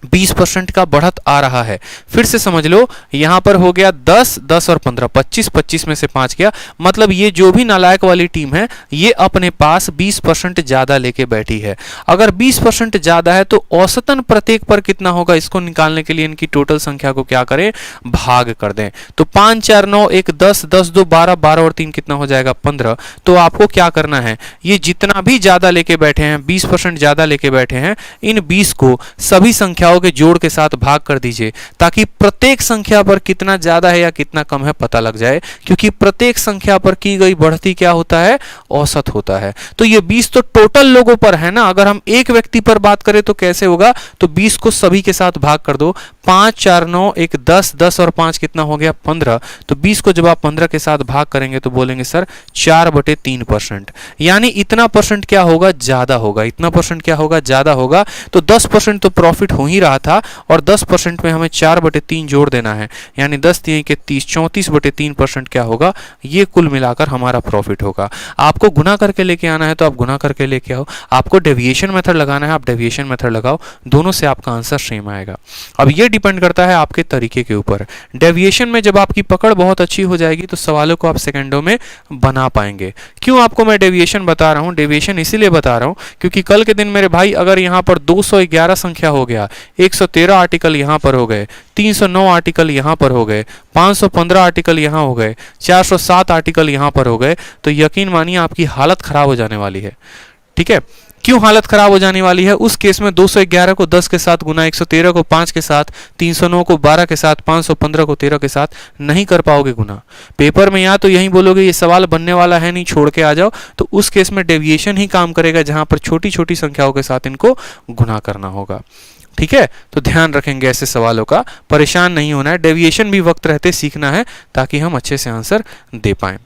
20% का बढ़त आ रहा है। फिर से समझ लो, यहां पर हो गया 10 10 और 15, 25, 25 में से 5 गया, मतलब ये जो भी नालायक वाली टीम है ये अपने पास 20% ज्यादा लेके बैठी है। अगर 20% ज्यादा है तो औसतन प्रत्येक पर कितना होगा, इसको निकालने के लिए इनकी टोटल संख्या को क्या करें, भाग कर दें। तो 5 4 9 1 10, 10 2 12, 12 और 3 कितना हो जाएगा, 15। तो आपको क्या करना है, ये जितना भी ज्यादा लेके बैठे हैं, 20% ज्यादा लेके बैठे हैं, इन 20 को सभी संख्या संख्याओं के जोड़ के साथ भाग कर दीजिए ताकि प्रत्येक संख्या पर कितना ज्यादा है या कितना कम है पता लग जाए, क्योंकि प्रत्येक संख्या पर की गई बढ़ती क्या होता है, औसत होता है। तो ये 20 तो टोटल लोगों पर है ना, अगर हम एक व्यक्ति पर बात करें तो कैसे होगा, तो 20 को सभी के साथ भाग कर दो, 5 4 9 1 10, 10 और 5 कितना हो गया 15। तो 20 को जब आप 15 के साथ भाग करेंगे तो बोलेंगे सर 4/3%, यानी इतना परसेंट क्या होगा, ज्यादा होगा। इतना परसेंट क्या होगा, ज्यादा होगा। तो 10% तो प्रॉफिट हो ही रहा था और 10% में हमें 4/3 जोड़ देना है, यानी 10 3 के 30, 34/3% क्या होगा, ये कुल मिलाकर हमारा प्रॉफिट होगा। आपको गुना करके लेके आना है तो आप गुना करके लेके आओ, आपको डेविएशन मेथड लगाना है आप डेविएशन मेथड लगाओ, दोनों से आपका आंसर सेम आएगा। अब ये डिपेंड करता है आपके तरीके के ऊपर। डेविएशन में जब आपकी पकड़ बहुत अच्छी हो जाएगी तो सवालों को आप सेकंडों में बना पाएंगे। क्यों आपको मैं डेविएशन बता रहा हूं, डेविएशन इसीलिए बता रहा हूं क्योंकि कल के दिन मेरे भाई अगर यहां पर 211 संख्या हो गया, 113 आर्टिकल यहां पर हो गए, 309 आर्टिकल यहां पर हो गए, 515 आर्टिकल यहां हो गए, 407 आर्टिकल यहां पर हो गए, तो यकीन मानिए आपकी हालत खराब हो जाने वाली है। ठीक है, क्यों हालत खराब हो जाने वाली है, उस केस में 211 को 10 के साथ गुना, 113 को 5 के साथ, 309 को 12 के साथ, 515 को 13 के साथ नहीं कर पाओगे गुना। पेपर में या तो यही बोलोगे ये सवाल बनने वाला है नहीं, छोड़ के आ जाओ, तो उस केस में डेविएशन ही काम करेगा जहां पर छोटी छोटी संख्याओं के साथ इनको गुना करना होगा। ठीक है, तो ध्यान रखेंगे ऐसे सवालों का, परेशान नहीं होना है, डेविएशन भी वक्त रहते सीखना है ताकि हम अच्छे से आंसर दे पाएं।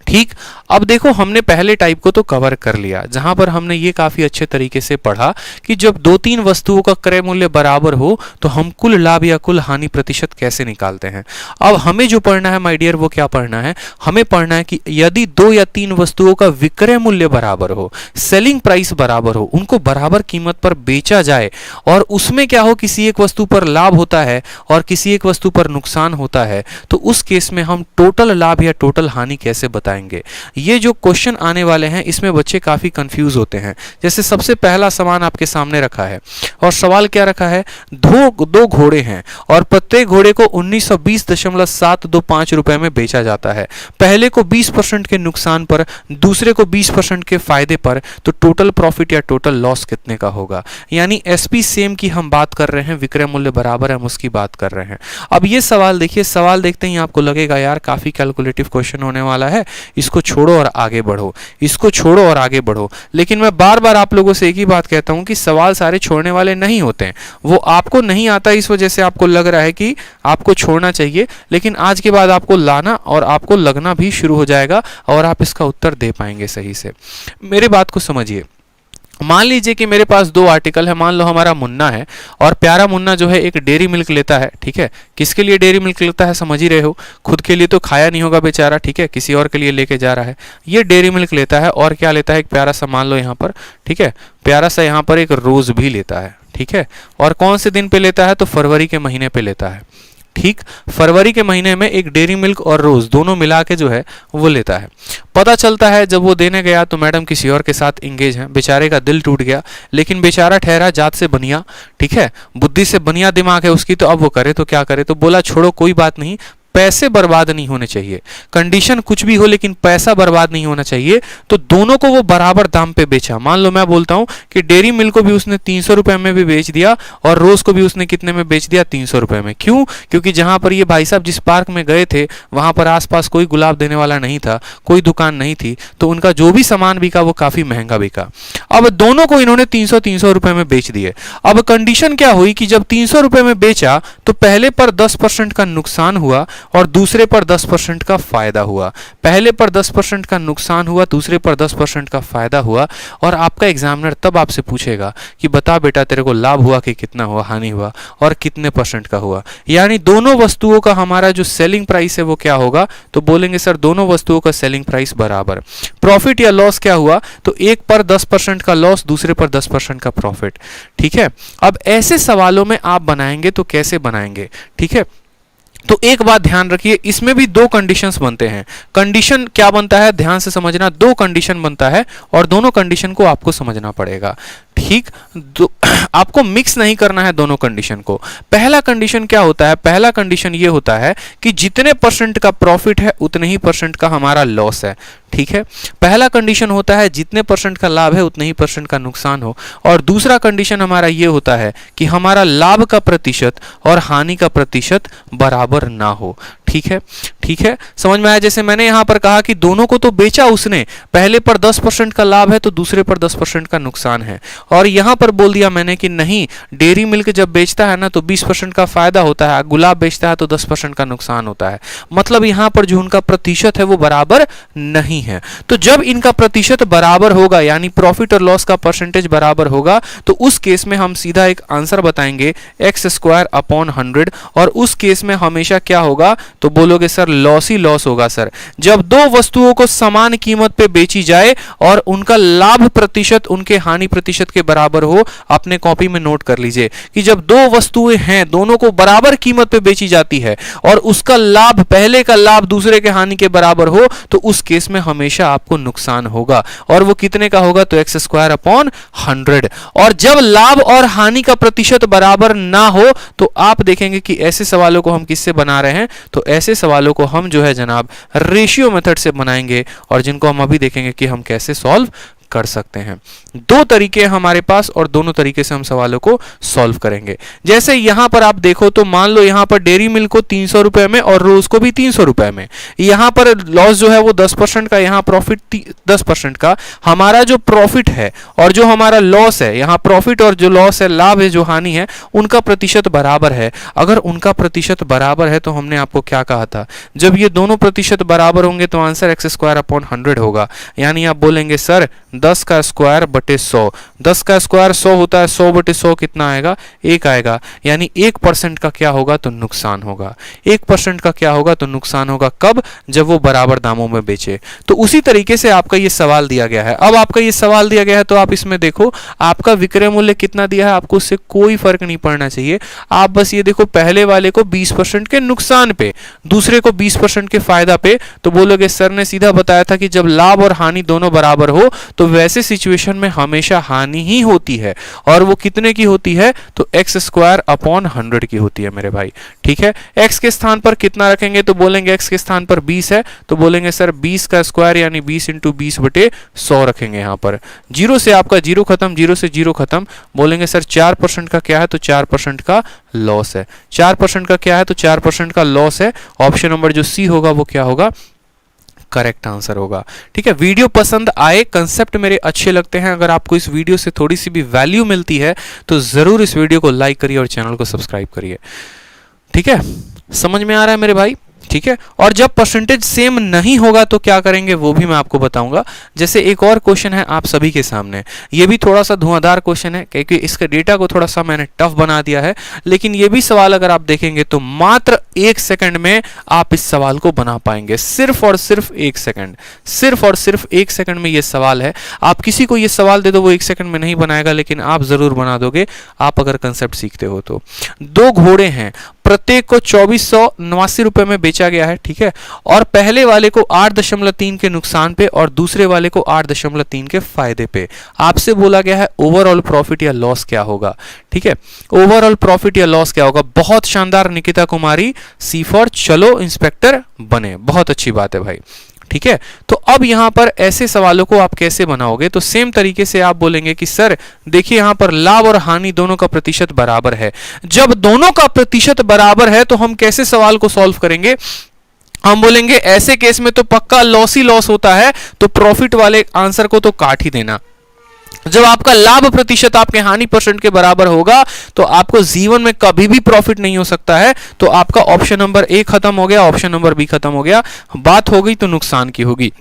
ठीक, अब देखो हमने पहले टाइप को तो कवर कर लिया, जहां पर हमने ये काफी अच्छे तरीके से पढ़ा कि जब 2-3 वस्तुओं का क्रय मूल्य बराबर हो तो हम कुल लाभ या कुल हानि प्रतिशत कैसे निकालते हैं। अब हमें जो पढ़ना है माय डियर वो क्या पढ़ना है, हमें पढ़ना है कि यदि 2 या 3 वस्तुओं का विक्रय मूल्य बराबर हो, सेलिंग प्राइस बराबर हो, उनको बराबर कीमत पर बेचा जाए और उसमें क्या हो, किसी एक वस्तु पर लाभ होता है और किसी एक वस्तु पर नुकसान होता है, तो उस केस में हम टोटल लाभ या टोटल हानि कैसे बताएंगे। ये जो क्वेश्चन आने वाले हैं इसमें बच्चे काफी कंफ्यूज होते हैं। जैसे सबसे पहला सामान आपके सामने रखा है और सवाल क्या रखा है, दो घोड़े हैं और प्रत्येक घोड़े को 1920.725 रुपए में बेचा जाता है। पहले को 20% के नुकसान पर, दूसरे को 20% के फायदे पर, तो टोटल प्रॉफिट या टोटल लॉस कितने का होगा। यानी एसपी सेम की हम बात कर रहे हैं, विक्रय मूल्य बराबर है, हम उसकी बात कर रहे हैं। अब ये सवाल देखिए, सवाल देखते ही आपको लगेगा यार काफी कैलकुलेटिव क्वेश्चन होने वाला है, इसको छोड़ो और आगे बढ़ो, इसको छोड़ो और आगे बढ़ो। लेकिन मैं बार बार आप लोगों से एक ही बात कहता हूं कि सवाल सारे छोड़ने वाले नहीं होते हैं, वो आपको नहीं आता इस वजह से आपको लग रहा है कि आपको छोड़ना चाहिए, लेकिन आज के बाद आपको लाना और आपको लगना भी शुरू हो जाएगा और आप इसका उत्तर दे पाएंगे सही से। मेरी बात को समझिए, मान लीजिए कि मेरे पास 2 आर्टिकल है, मान लो हमारा मुन्ना है और प्यारा मुन्ना जो है एक डेयरी मिल्क लेता है। ठीक है, किसके लिए डेयरी मिल्क लेता है समझ ही रहे हो, खुद के लिए तो खाया नहीं होगा बेचारा, ठीक है, किसी और के लिए लेके जा रहा है। ये डेयरी मिल्क लेता है और क्या लेता है, एक प्यारा सा मान लो यहाँ पर, ठीक है, प्यारा सा यहाँ पर एक रोज भी लेता है। ठीक है, और कौन से दिन पे लेता है, तो फरवरी के महीने पे लेता है। ठीक, फरवरी के महीने में एक डेयरी मिल्क और रोज दोनों मिला के जो है वो लेता है। पता चलता है जब वो देने गया तो मैडम किसी और के साथ इंगेज है, बेचारे का दिल टूट गया, लेकिन बेचारा ठहरा जात से बनिया, ठीक है, बुद्धि से बनिया दिमाग है उसकी, तो अब वो करे तो क्या करे, तो बोला छोड़ो कोई बात नहीं, पैसे बर्बाद नहीं होने चाहिए, कंडीशन कुछ भी हो लेकिन पैसा बर्बाद नहीं होना चाहिए। तो दोनों को वो बराबर दाम पे बेचा। मान लो मैं बोलता हूं कि डेयरी मिल्क को भी उसने 300 रुपए में भी बेच दिया और रोज को भी उसने कितने में बेच दिया, 300 रुपए में। क्यों, क्योंकि जहां पर ये भाई साहब जिस पार्क में गए थे वहां पर आसपास कोई गुलाब देने वाला नहीं था, कोई दुकान नहीं थी, तो उनका जो भी सामान बिका वो काफी महंगा बिका। अब दोनों को इन्होंने 300 रुपए में बेच दिए। अब कंडीशन क्या हुई कि जब 300 रुपए में बेचा तो पहले पर 10% का नुकसान हुआ और दूसरे पर 10% का फायदा हुआ। पहले पर 10% का नुकसान हुआ, दूसरे पर 10% का फायदा हुआ, और आपका एग्जामिनर तब आपसे पूछेगा कि बता बेटा तेरे को लाभ हुआ कि कितना हुआ, हानि हुआ और कितने % का हुआ। यानी दोनों वस्तुओं का हमारा जो सेलिंग प्राइस है वो क्या होगा, तो बोलेंगे सर दोनों वस्तुओं का सेलिंग प्राइस बराबर। प्रॉफिट या लॉस क्या हुआ, तो एक पर 10% का लॉस, दूसरे पर 10% का प्रॉफिट। ठीक है, अब ऐसे सवालों में आप बनाएंगे तो कैसे बनाएंगे, ठीक है, तो एक बात ध्यान रखिए, इसमें भी दो कंडीशंस बनते हैं। कंडीशन क्या बनता है, ध्यान से समझना, दो कंडीशन बनता है और दोनों कंडीशन को आपको समझना पड़ेगा। ठीक, आपको मिक्स नहीं करना है दोनों कंडीशन को। पहला कंडीशन क्या होता है, पहला कंडीशन ये होता है कि जितने परसेंट का प्रॉफिट है उतने ही परसेंट का हमारा लॉस है। ठीक है, पहला कंडीशन होता है जितने परसेंट का लाभ है उतने ही परसेंट का नुकसान हो, और दूसरा कंडीशन हमारा ये होता है कि हमारा लाभ का प्रतिशत और हानि का प्रतिशत बराबर ना हो। ठीक है, ठीक है, समझ में आया। जैसे मैंने यहां पर कहा कि दोनों को तो बेचा उसने, पहले पर 10% का लाभ है तो दूसरे पर 10% का नुकसान है, और यहां पर बोल दिया मैंने कि नहीं, डेयरी मिल्क जब बेचता है ना तो 20% का फायदा होता है, गुलाब बेचता है तो 10% का नुकसान होता है। मतलब यहां पर जो उनका प्रतिशत है वो बराबर नहीं है। तो जब इनका प्रतिशत बराबर होगा, यानी प्रॉफिट और लॉस का परसेंटेज बराबर होगा, तो उस केस में हम सीधा एक आंसर बताएंगे x² / 100, और उस केस में हमेशा क्या होगा, तो बोलोगे सर लॉस ही लॉस होगा। सर जब दो वस्तुओं को समान कीमत पे बेची जाए और उनका लाभ प्रतिशत उनके हानि प्रतिशत के बराबर हो, अपने कॉपी में नोट कर लीजिए कि जब दो वस्तुएं हैं, दोनों को बराबर कीमत पे बेची जाती है और उसका लाभ, पहले का लाभ दूसरे के हानि के बराबर हो, तो उस केस में हमेशा आपको नुकसान होगा, और वो कितने का होगा, तो x² / 100। और जब लाभ और हानि का प्रतिशत बराबर ना हो तो आप देखेंगे कि ऐसे सवालों को हम किससे बना रहे हैं, तो ऐसे सवालों को हम जो है जनाब रेशियो मेथड से बनाएंगे, और जिनको हम अभी देखेंगे कि हम कैसे सॉल्व कर सकते हैं। दो तरीके हैं हमारे पास और दोनों तरीके से हम सवालों को सॉल्व करेंगे। जैसे यहां पर आप देखो तो मान लो यहां पर डेयरी मिल्क को 300 रुपए में और रोज को भी 300 रुपए में, यहां पर लॉस जो है वो 10% का, यहां प्रॉफिट 10% का। हमारा जो प्रॉफिट है और जो हमारा लॉस है, यहां प्रॉफिट और जो लॉस है, लाभ है जो हानि है, उनका प्रतिशत बराबर है। अगर उनका प्रतिशत बराबर है तो हमने आपको क्या कहा था, जब ये दोनों प्रतिशत बराबर होंगे तो आंसर x² / 100 होगा। यानी आप बोलेंगे सर 10 का स्क्वायर बटे 100, 10 का स्क्वायर 100 होता है, 100 बटे 100 कितना आएगा, 1 आएगा। यानी 1% का क्या होगा, तो नुकसान होगा। 1% का क्या होगा, तो नुकसान होगा। कब, जब वो बराबर दामों में बेचे। तो उसी तरीके से आपका ये सवाल दिया गया है। अब आपका ये सवाल दिया गया है तो आप इसमें देखो आपका विक्रय मूल्य कितना दिया है, आपको उससे कोई फर्क नहीं पड़ना चाहिए। आप बस ये देखो पहले वाले को 20% के नुकसान पे, दूसरे को 20% के फायदा पे, तो बोलोगे सर ने सीधा बताया था कि जब लाभ और हानि दोनों बराबर हो तो वैसे सिचुएशन में हमेशा हानि ही होती है, और वो कितने की होती है, तो x² / 100 की होती है मेरे भाई। ठीक है, x के स्थान पर कितना रखेंगे, तो बोलेंगे x के स्थान पर 20 है, तो बोलेंगे सर 20 का स्क्वायर यानी 20 × 20 बटे 100 रखेंगे। यहाँ पर 0 से आपका 0 खत्म, 0 से 0 खत्म। बोलेंगे सर 4% का क्या है, तो 4% का लॉस है। 4% का क्या है, तो 4% का लॉस है। ऑप्शन नंबर जो सी होगा वो क्या होगा, करेक्ट आंसर होगा। ठीक है, वीडियो पसंद आए, कंसेप्ट मेरे अच्छे लगते हैं, अगर आपको इस वीडियो से थोड़ी सी भी वैल्यू मिलती है तो जरूर इस वीडियो को लाइक करिए और चैनल को सब्सक्राइब करिए। ठीक है, समझ में आ रहा है मेरे भाई। ठीक है, और जब परसेंटेज सेम नहीं होगा तो क्या करेंगे वो भी मैं आपको बताऊंगा। जैसे एक और क्वेश्चन है आप सभी के सामने, ये भी थोड़ा सा धुआंधार क्वेश्चन है क्योंकि इसके डेटा को थोड़ा सा मैंने टफ बना दिया है, लेकिन ये भी सवाल अगर आप देखेंगे तो मात्र 1 सेकंड में आप इस सवाल को बना पाएंगे। सिर्फ और सिर्फ 1 सेकंड, सिर्फ और सिर्फ 1 सेकंड में ये सवाल है। आप किसी को ये सवाल दे दो वो 1 सेकंड में नहीं बनाएगा, लेकिन आप जरूर बना दोगे, आप अगर कंसेप्ट सीखते हो तो। 2 घोड़े हैं, प्रत्येक को 2489 रुपए में बेचा गया है। ठीक है, और पहले वाले को 8.3 के नुकसान पे और दूसरे वाले को 8.3 के फायदे पे। आपसे बोला गया है ओवरऑल प्रॉफिट या लॉस क्या होगा। ठीक है, ओवरऑल प्रॉफिट या लॉस क्या होगा। बहुत शानदार निकिता कुमारी, सी फॉर चलो इंस्पेक्टर बने, बहुत अच्छी बात है भाई। ठीक है, तो अब यहां पर ऐसे सवालों को आप कैसे बनाओगे, तो सेम तरीके से आप बोलेंगे कि सर देखिए यहां पर लाभ और हानि दोनों का प्रतिशत बराबर है। जब दोनों का प्रतिशत बराबर है तो हम कैसे सवाल को सॉल्व करेंगे, हम बोलेंगे ऐसे केस में तो पक्का लॉस ही लॉस होता है, तो प्रॉफिट वाले आंसर को तो काट ही देना। जब आपका लाभ प्रतिशत आपके हानि परसेंट के बराबर होगा तो आपको जीवन में कभी भी प्रॉफिट नहीं हो सकता है। तो आपका ऑप्शन नंबर ए खत्म हो गया, ऑप्शन नंबर बी खत्म हो गया, बात हो गई तो नुकसान की होगी।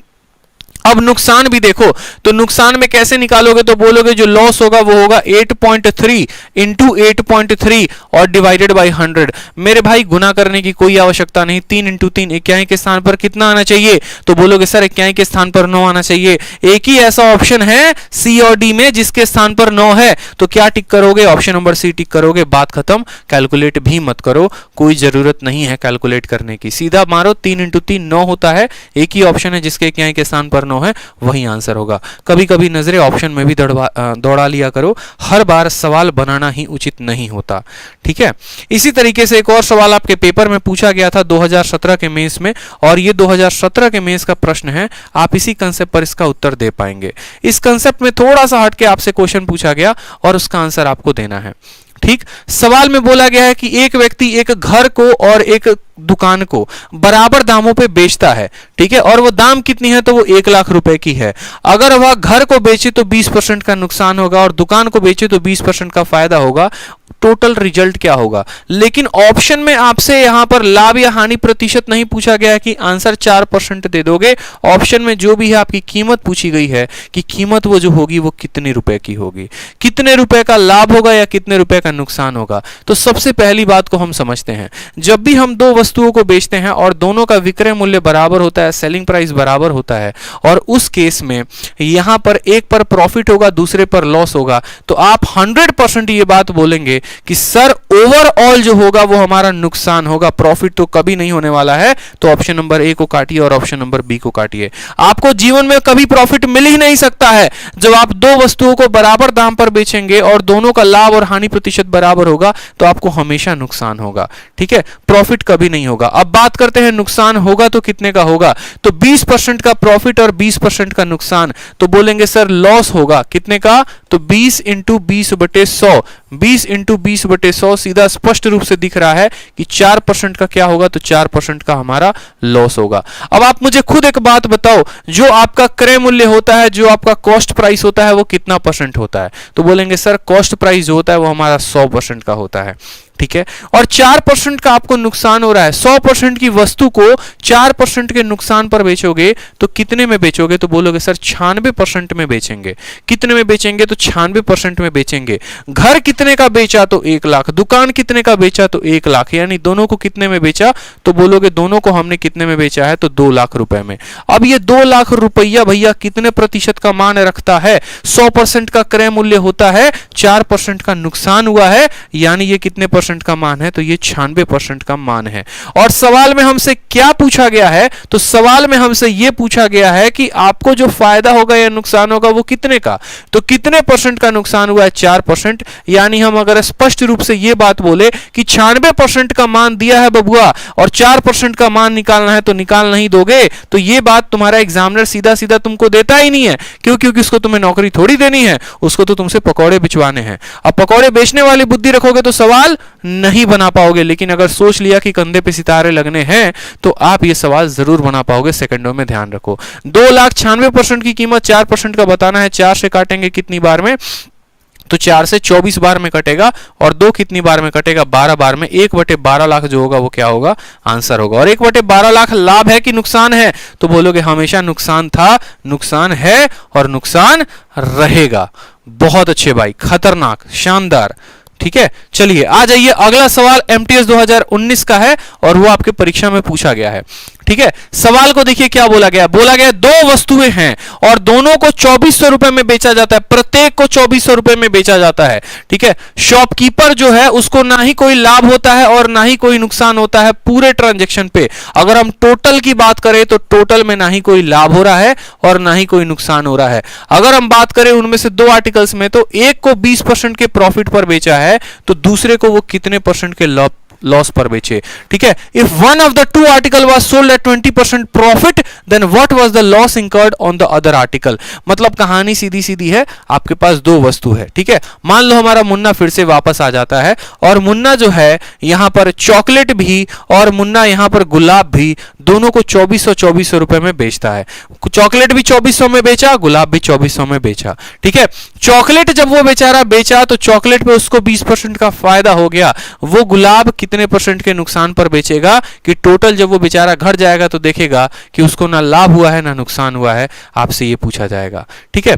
अब नुकसान भी देखो, तो नुकसान में कैसे निकालोगे, तो बोलोगे जो लॉस होगा वो होगा 8.3 इंटू 8.3 और डिवाइडेड बाई 100। मेरे भाई गुना करने की कोई आवश्यकता नहीं, 3 इंटू 3 इक्याई के स्थान पर कितना आना चाहिए, तो बोलोगे सर इक्याई के स्थान पर 9 आना चाहिए। एक ही ऐसा ऑप्शन है सी और डी में जिसके स्थान पर 9 है, तो क्या टिक करोगे, ऑप्शन नंबर सी टिक करोगे, बात खत्म। कैलकुलेट भी मत करो, कोई जरूरत नहीं है कैलकुलेट करने की, सीधा मारो 3 इंटू 3 9 होता है। एक ही ऑप्शन है जिसके इक्याई के स्थान पर 9 है, वही आंसर होगा। कभी कभी नजरें ऑप्शन में भी दौड़ा लिया करो, हर बार सवाल बनाना ही उचित नहीं होता, ठीक है। इसी तरीके से एक और सवाल आपके पेपर में पूछा गया था 2017 के मेंस में, और ये 2017 के मेंस का प्रश्न है, आप इसी कंसेप्ट पर इसका उत्तर दे पाएंगे। इस कंसेप्ट में थोड़ा सा हटके आपसे क्वेश्चन पूछा गया और उसका आंसर आपको देना है, ठीक। सवाल में बोला गया है कि एक व्यक्ति एक घर को और एक दुकान को बराबर दामों पे बेचता है, ठीक है, और वो दाम कितनी है, तो वो 1 लाख रुपए की है। अगर वह घर को बेचे तो 20% का नुकसान होगा और दुकान को बेचे तो 20% का फायदा होगा, टोटल रिजल्ट क्या होगा। लेकिन ऑप्शन में आपसे यहां पर लाभ या हानि प्रतिशत नहीं पूछा गया है कि आंसर 4% दे दोगे। ऑप्शन में जो भी है आपकी कीमत पूछी गई है कि कीमत वो जो होगी वो कितने रुपए की होगी, कितने रुपए का लाभ होगा या कितने रुपए का नुकसान होगा। तो सबसे पहली बात को हम समझते हैं, जब भी हम दो वस्तुओं को बेचते हैं और दोनों का विक्रय मूल्य बराबर होता है, सेलिंग प्राइस बराबर होता है, और उस केस में यहां पर एक पर प्रॉफिट होगा दूसरे पर लॉस होगा, तो आप 100% ये बात बोलेंगे कि सर ओवरऑल जो होगा वो हमारा नुकसान होगा, प्रॉफिट तो कभी नहीं होने वाला है। तो ऑप्शन नंबर ए को काटिए और ऑप्शन नंबर बी को काटिए। आपको जीवन में कभी प्रॉफिट मिल ही नहीं सकता है जब आप दो वस्तुओं को बराबर दाम पर बेचेंगे और दोनों का लाभ और हानि प्रतिशत बराबर होगा, तो आपको हमेशा नुकसान होगा, ठीक है, प्रॉफिट कभी नहीं होगा। अब बात करते हैं नुकसान होगा तो कितने का होगा, तो 20% का प्रॉफिट और 20% का नुकसान, तो बोलेंगे सर लॉस होगा कितने का, तो 20 इंटू 20/100, 20 इंटू 20/100 सीधा स्पष्ट रूप से दिख रहा है कि 4% का क्या होगा, तो 4% का हमारा लॉस होगा। अब आप मुझे खुद एक बात बताओ, जो आपका क्रय मूल्य होता है, जो आपका कॉस्ट प्राइस होता है, वो कितना परसेंट होता है, तो बोलेंगे सर कॉस्ट प्राइस जो होता है वो हमारा 100% का होता है, ठीक है, और 4% का आपको नुकसान हो रहा है। 100% की वस्तु को 4% के नुकसान पर बेचोगे तो कितने में बेचोगे, तो बोलोगे सर 96% में बेचेंगे। कितने में बेचेंगे, तो 96% में बेचेंगे। घर कितने का बेचा, तो 1 लाख, दुकान कितने का बेचा, तो 1 लाख, यानी दोनों को कितने में बेचा, तो बोलोगे दोनों को हमने कितने में बेचा है, तो 2 लाख रुपए में। अब ये 2 लाख रुपया भैया कितने प्रतिशत का मान रखता है, 100% का क्रय मूल्य होता है, 4% का नुकसान हुआ है, यानी ये कितने परसेंट का मान है, तो ये 96% का मान है। और सवाल में हमसे क्या पूछा गया है, तो सवाल में हमसे ये पूछा गया है कि आपको जो फायदा होगा या नुकसान होगा वो कितने का, तो कितने परसेंट का नुकसान हुआ है, 4%। यानी हम अगर स्पष्ट रूप से ये बात बोले कि 96% का मान दिया है बबुआ और 4% का मान निकालना है, तो निकाल नहीं दोगे, तो ये बात तुम्हारा एग्जामिनर सीधा सीधा तुमको देता ही नहीं है। क्यों, क्योंकि उसको तुम्हें नौकरी थोड़ी देनी है, उसको तो तुमसे पकौड़े बिचवाने हैं। अब पकौड़े बेचने वाली बुद्धि रखोगे तो सवाल नहीं बना पाओगे, लेकिन अगर सोच लिया कि कंधे पे सितारे लगने हैं तो आप ये सवाल जरूर बना पाओगे। सेकंडों में ध्यान रखो, 2,96,000 की कीमत 4% का बताना है। 4 से काटेंगे कितनी बार में, तो 4 से 24 बार में कटेगा, और 2 कितनी बार में कटेगा, 12 बार में। 1/12 लाख जो होगा वो क्या होगा, आंसर होगा। और 1/12 लाख लाभ है कि नुकसान है, तो बोलोगे हमेशा नुकसान था, नुकसान है और नुकसान रहेगा। बहुत अच्छे भाई, खतरनाक, शानदार, ठीक है। चलिए आ जाइए, अगला सवाल एमटीएस 2019 का है और वो आपके परीक्षा में पूछा गया है, ठीक है। सवाल को देखिए क्या बोला गया, बोला गया दो वस्तुएं हैं और दोनों को 2400 रुपए में बेचा जाता है, प्रत्येक को 2400 रुपए में बेचा जाता है, ठीक है। शॉपकीपर जो है उसको ना ही कोई लाभ होता है और ना ही कोई नुकसान होता है पूरे ट्रांजैक्शन पे। अगर हम टोटल की बात करें तो टोटल में ना ही कोई लाभ हो रहा है और ना ही कोई नुकसान हो रहा है। अगर हम बात करें उनमें से 2 आर्टिकल्स में, तो एक को 20% के प्रॉफिट पर बेचा है, तो दूसरे को वो कितने परसेंट के लॉस पर बेचे, ठीक है। If one of the 2 article was sold at 20% profit, then what was the loss incurred on the other article. मतलब कहानी सीधी सीधी है, आपके पास 2 वस्तु है, ठीक है। मान लो हमारा मुन्ना फिर से वापस आ जाता है और मुन्ना जो है यहां पर चॉकलेट भी और मुन्ना यहां पर गुलाब भी दोनों को 2400 रुपए में बेचता है। चॉकलेट भी 2400 में बेचा, गुलाब भी 2400 में बेचा। ठीक है, चॉकलेट जब वो बेचारा बेचा तो चॉकलेट पे उसको 20% का फायदा हो गया, वो गुलाब कितने परसेंट के नुकसान पर बेचेगा कि टोटल जब वो बेचारा घर जाएगा तो देखेगा कि उसको ना लाभ हुआ है ना नुकसान हुआ है, आपसे ये पूछा जाएगा। ठीक है,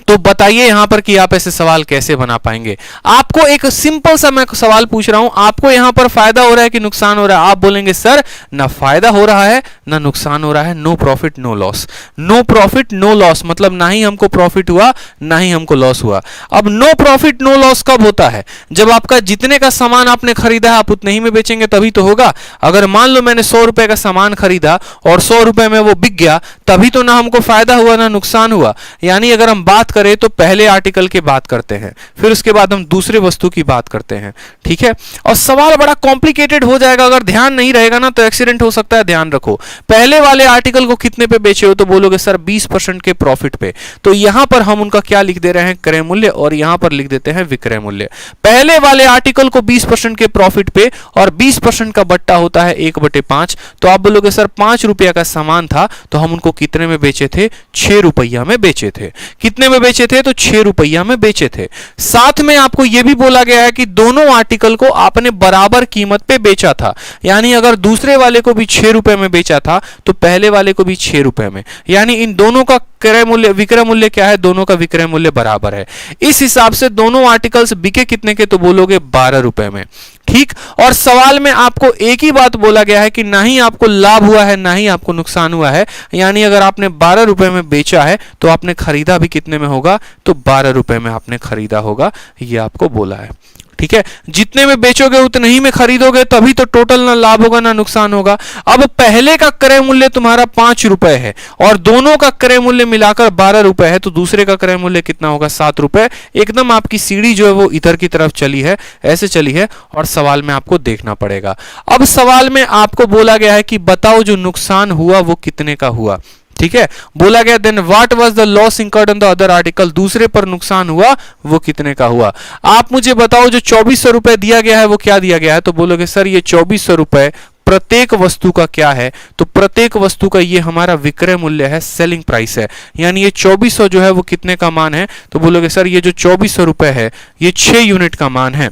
तो बताइए यहां पर कि आप ऐसे सवाल कैसे बना पाएंगे। आपको एक सिंपल सा मैं सवाल पूछ रहा हूं, आपको यहां पर फायदा हो रहा है कि नुकसान हो रहा है? आप बोलेंगे सर ना फायदा हो रहा है ना नुकसान हो रहा है, no profit no loss. No profit no loss मतलब ना ही हमको प्रॉफिट हुआ ना ही हमको लॉस हुआ। अब नो प्रॉफिट नो लॉस कब होता है? जब आपका जितने का सामान आपने खरीदा है आप उतने ही में बेचेंगे तभी तो होगा। अगर मान लो मैंने 100 रुपए का सामान खरीदा और 100 रुपए में वो बिक गया, तभी तो ना हमको फायदा हुआ ना नुकसान हुआ। यानी अगर हम बात करें तो पहले आर्टिकल की बात करते हैं, फिर उसके बाद हम दूसरे वस्तु की बात करते हैं। ठीक है, और सवाल बड़ा कॉम्प्लिकेटेड हो जाएगा अगर ध्यान नहीं रहेगा ना, तो एक्सीडेंट हो सकता है। ध्यान रखो, पहले वाले आर्टिकल को कितने पे बेचे हो? तो बोलोगे सर 20% के प्रॉफिट पे। तो यहां पर हम उनका क्या लिख दे रहे हैं? क्रय मूल्य, और यहां पर लिख देते हैं विक्रय मूल्य। पहले वाले आर्टिकल को 20% के प्रॉफिट पे और 20% का बट्टा होता है 1/5। तो आप बोलोगे सर 5 रुपया का सामान था तो हम उनको कितने में बेचे थे? 6 रुपया में बेचे थे। कितने में बेचे थे? तो 6 रुपया में बेचे थे। साथ में आपको यह भी बोला गया है कि दोनों आर्टिकल को आपने बराबर कीमत पे बेचा था। यानी अगर दूसरे वाले को भी 6 रुपए में बेचा था तो पहले वाले को भी 6 रुपए में, यानी इन दोनों का क्रय मूल्य विक्रय मूल्य क्या है? दोनों का विक्रय मूल्य बराबर है। इस हिसाब से दोनों आर्टिकल्स बिके कितने के? तो बोलोगे 12 रुपए में। ठीक, और सवाल में आपको एक ही बात बोला गया है कि ना ही आपको लाभ हुआ है ना ही आपको नुकसान हुआ है। यानी अगर आपने 12 रुपए में बेचा है तो आपने खरीदा भी कितने में होगा? तो 12 रुपए में आपने खरीदा होगा, ये आपको बोला है। ठीक है, जितने में बेचोगे उतने ही में खरीदोगे, तभी तो टोटल ना लाभ होगा ना नुकसान होगा। अब पहले का क्रय मूल्य तुम्हारा 5 रुपए है और दोनों का क्रय मूल्य मिलाकर 12 रुपए है, तो दूसरे का क्रय मूल्य कितना होगा? 7 रुपए। एकदम आपकी सीढ़ी जो है वो इधर की तरफ चली है, ऐसे चली है, और सवाल में आपको देखना पड़ेगा। अब सवाल में आपको बोला गया है कि बताओ जो नुकसान हुआ वो कितने का हुआ। ठीक है, बोला गया then what was the loss incurred on the other article, दूसरे पर नुकसान हुआ वो कितने का हुआ। आप मुझे बताओ जो 2400 रुपए दिया गया है वो क्या दिया गया है? तो बोलोगे सर ये 2400 रुपए प्रत्येक वस्तु का क्या है? तो प्रत्येक वस्तु का ये हमारा विक्रय मूल्य है, सेलिंग प्राइस है। यानी ये 2400 जो है वो कितने का मान है? तो बोलोगे सर ये जो 2400 रुपए है ये 6 यूनिट का मान है।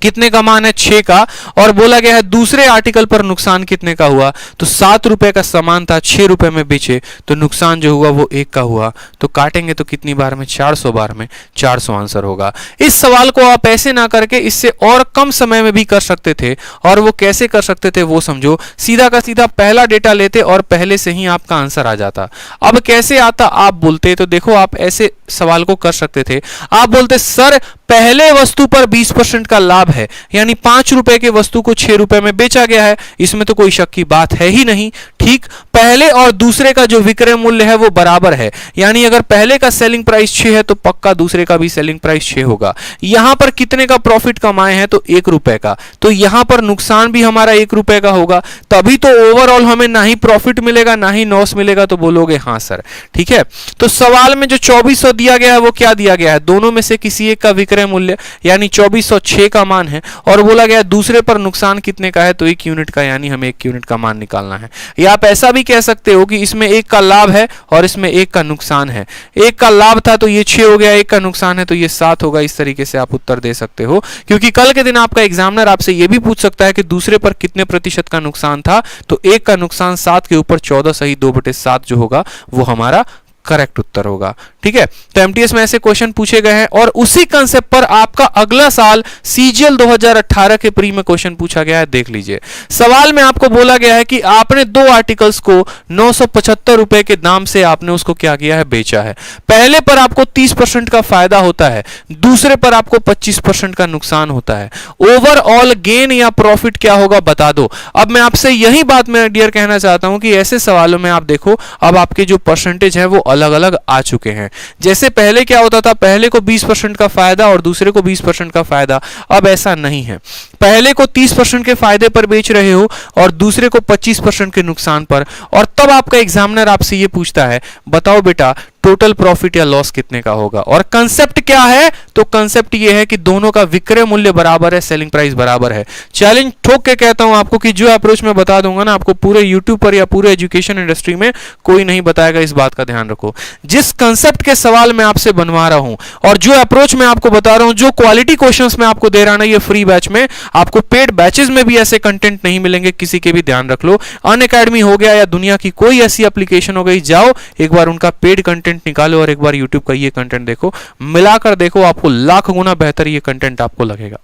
कितने का मान है? 6 का। और बोला गया है दूसरे आर्टिकल पर नुकसान कितने का हुआ? तो 7 रुपए का सामान था, 6 रुपए में बेचे, तो नुकसान जो हुआ वो 1 का हुआ। तो काटेंगे तो कितनी बार में? 400 बार में, 400 आंसर होगा। इस सवाल को आप ऐसे ना करके इससे और कम समय में भी कर सकते थे, और वो कैसे कर सकते थे वो समझो। सीधा का सीधा पहला डेटा लेते और पहले से ही आपका आंसर आ जाता। अब कैसे आता आप बोलते? तो देखो आप ऐसे सवाल को कर सकते थे। आप बोलते सर पहले वस्तु पर 20% का लाभ है, यानी 5 रुपए के वस्तु को 6 रुपए में बेचा गया है, इसमें तो कोई शक की बात है ही नहीं। ठीक, पहले और दूसरे का जो विक्रय मूल्य है वो बराबर है, यानी अगर पहले का सेलिंग प्राइस 6 है तो पक्का दूसरे का भी सेलिंग प्राइस 6 होगा। यहां पर कितने का प्रॉफिट कमाए हैं? तो 1 रुपए का। तो यहां पर नुकसान भी हमारा 1 रुपए का होगा, तभी तो ओवरऑल हमें ना ही प्रॉफिट मिलेगा ना ही लॉस मिलेगा। तो बोलोगे हाँ सर। ठीक है, तो सवाल में जो 2400 दिया गया है वो क्या दिया गया है? दोनों में से किसी एक का विक्रय मूल्य, यानी 2406 का मान है, और बोला गया दूसरे पर नुकसान कितने का है? तो 1 यूनिट का, यानी हमें 1 यूनिट का मान निकालना है। या आप ऐसा भी कह सकते हो कि इसमें 1 का लाभ है और इसमें 1 का नुकसान है। 1 का लाभ था तो ये 6 हो गया, 1 का नुकसान है तो ये 7 होगा। इस तरीके से आप उत्तर दे सकते हो, क्योंकि कल के दिन आपका एग्जामिनर आपसे यह भी पूछ सकता है कि दूसरे पर कितने प्रतिशत का नुकसान था। तो 1 का नुकसान 7 के ऊपर 14 सही 2/7 जो होगा वो हमारा करेक्ट उत्तर होगा। ठीक है, तो एमटीएस में ऐसे क्वेश्चन पूछे गए हैं, और उसी कंसेप्ट पर आपका अगला साल सीजीएल 2018 के प्री में क्वेश्चन पूछा गया है। देख लीजिए, सवाल में आपको बोला गया है कि आपने 2 आर्टिकल्स को 975 रुपए के दाम से आपने उसको क्या किया है? बेचा है। पहले पर आपको 30% का फायदा होता है, दूसरे पर आपको 25% का नुकसान होता है। ओवरऑल गेन या प्रॉफिट क्या होगा बता दो। अब मैं आपसे यही बात मैं डियर कहना चाहता हूं कि ऐसे सवालों में आप देखो, अब आपके जो परसेंटेज है वो अलग अलग आ चुके हैं। जैसे पहले क्या होता था? पहले को 20% का फायदा और दूसरे को 20% का फायदा। अब ऐसा नहीं है, पहले को 30% के फायदे पर बेच रहे हो और दूसरे को 25% के नुकसान पर। और तब आपका एग्जामिनर आपसे ये पूछता है बताओ बेटा टोटल प्रॉफिट या लॉस कितने का होगा। और कंसेप्ट क्या है, तो कंसेप्ट ये है कि दोनों का विक्रय मूल्य बराबर है, सेलिंग प्राइस बराबर है। चैलेंज ठोक के कहता हूं आपको कि जो अप्रोच मैं बता दूंगा ना, आपको पूरे यूट्यूब पर या पूरे एजुकेशन इंडस्ट्री में कोई नहीं बताएगा, इस बात का ध्यान रखो। जिस कंसेप्ट के सवाल मैं आपसे बनवा रहा हूं और जो अप्रोच मैं आपको बता रहा हूं, जो क्वालिटी क्वेश्चंस मैं आपको दे रहा हूं ना, ये फ्री बैच में, आपको पेड बैचेस में भी ऐसे कंटेंट नहीं मिलेंगे, किसी के भी ध्यान रख लो। अनअकैडमी हो गया या दुनिया की कोई ऐसी एप्लीकेशन हो गई, जाओ एक बार उनका पेड कंटेंट निकालो और एक बार यूट्यूब का ये कंटेंट देखो, मिलाकर देखो, आपको लाख गुना बेहतर ये कंटेंट आपको लगेगा।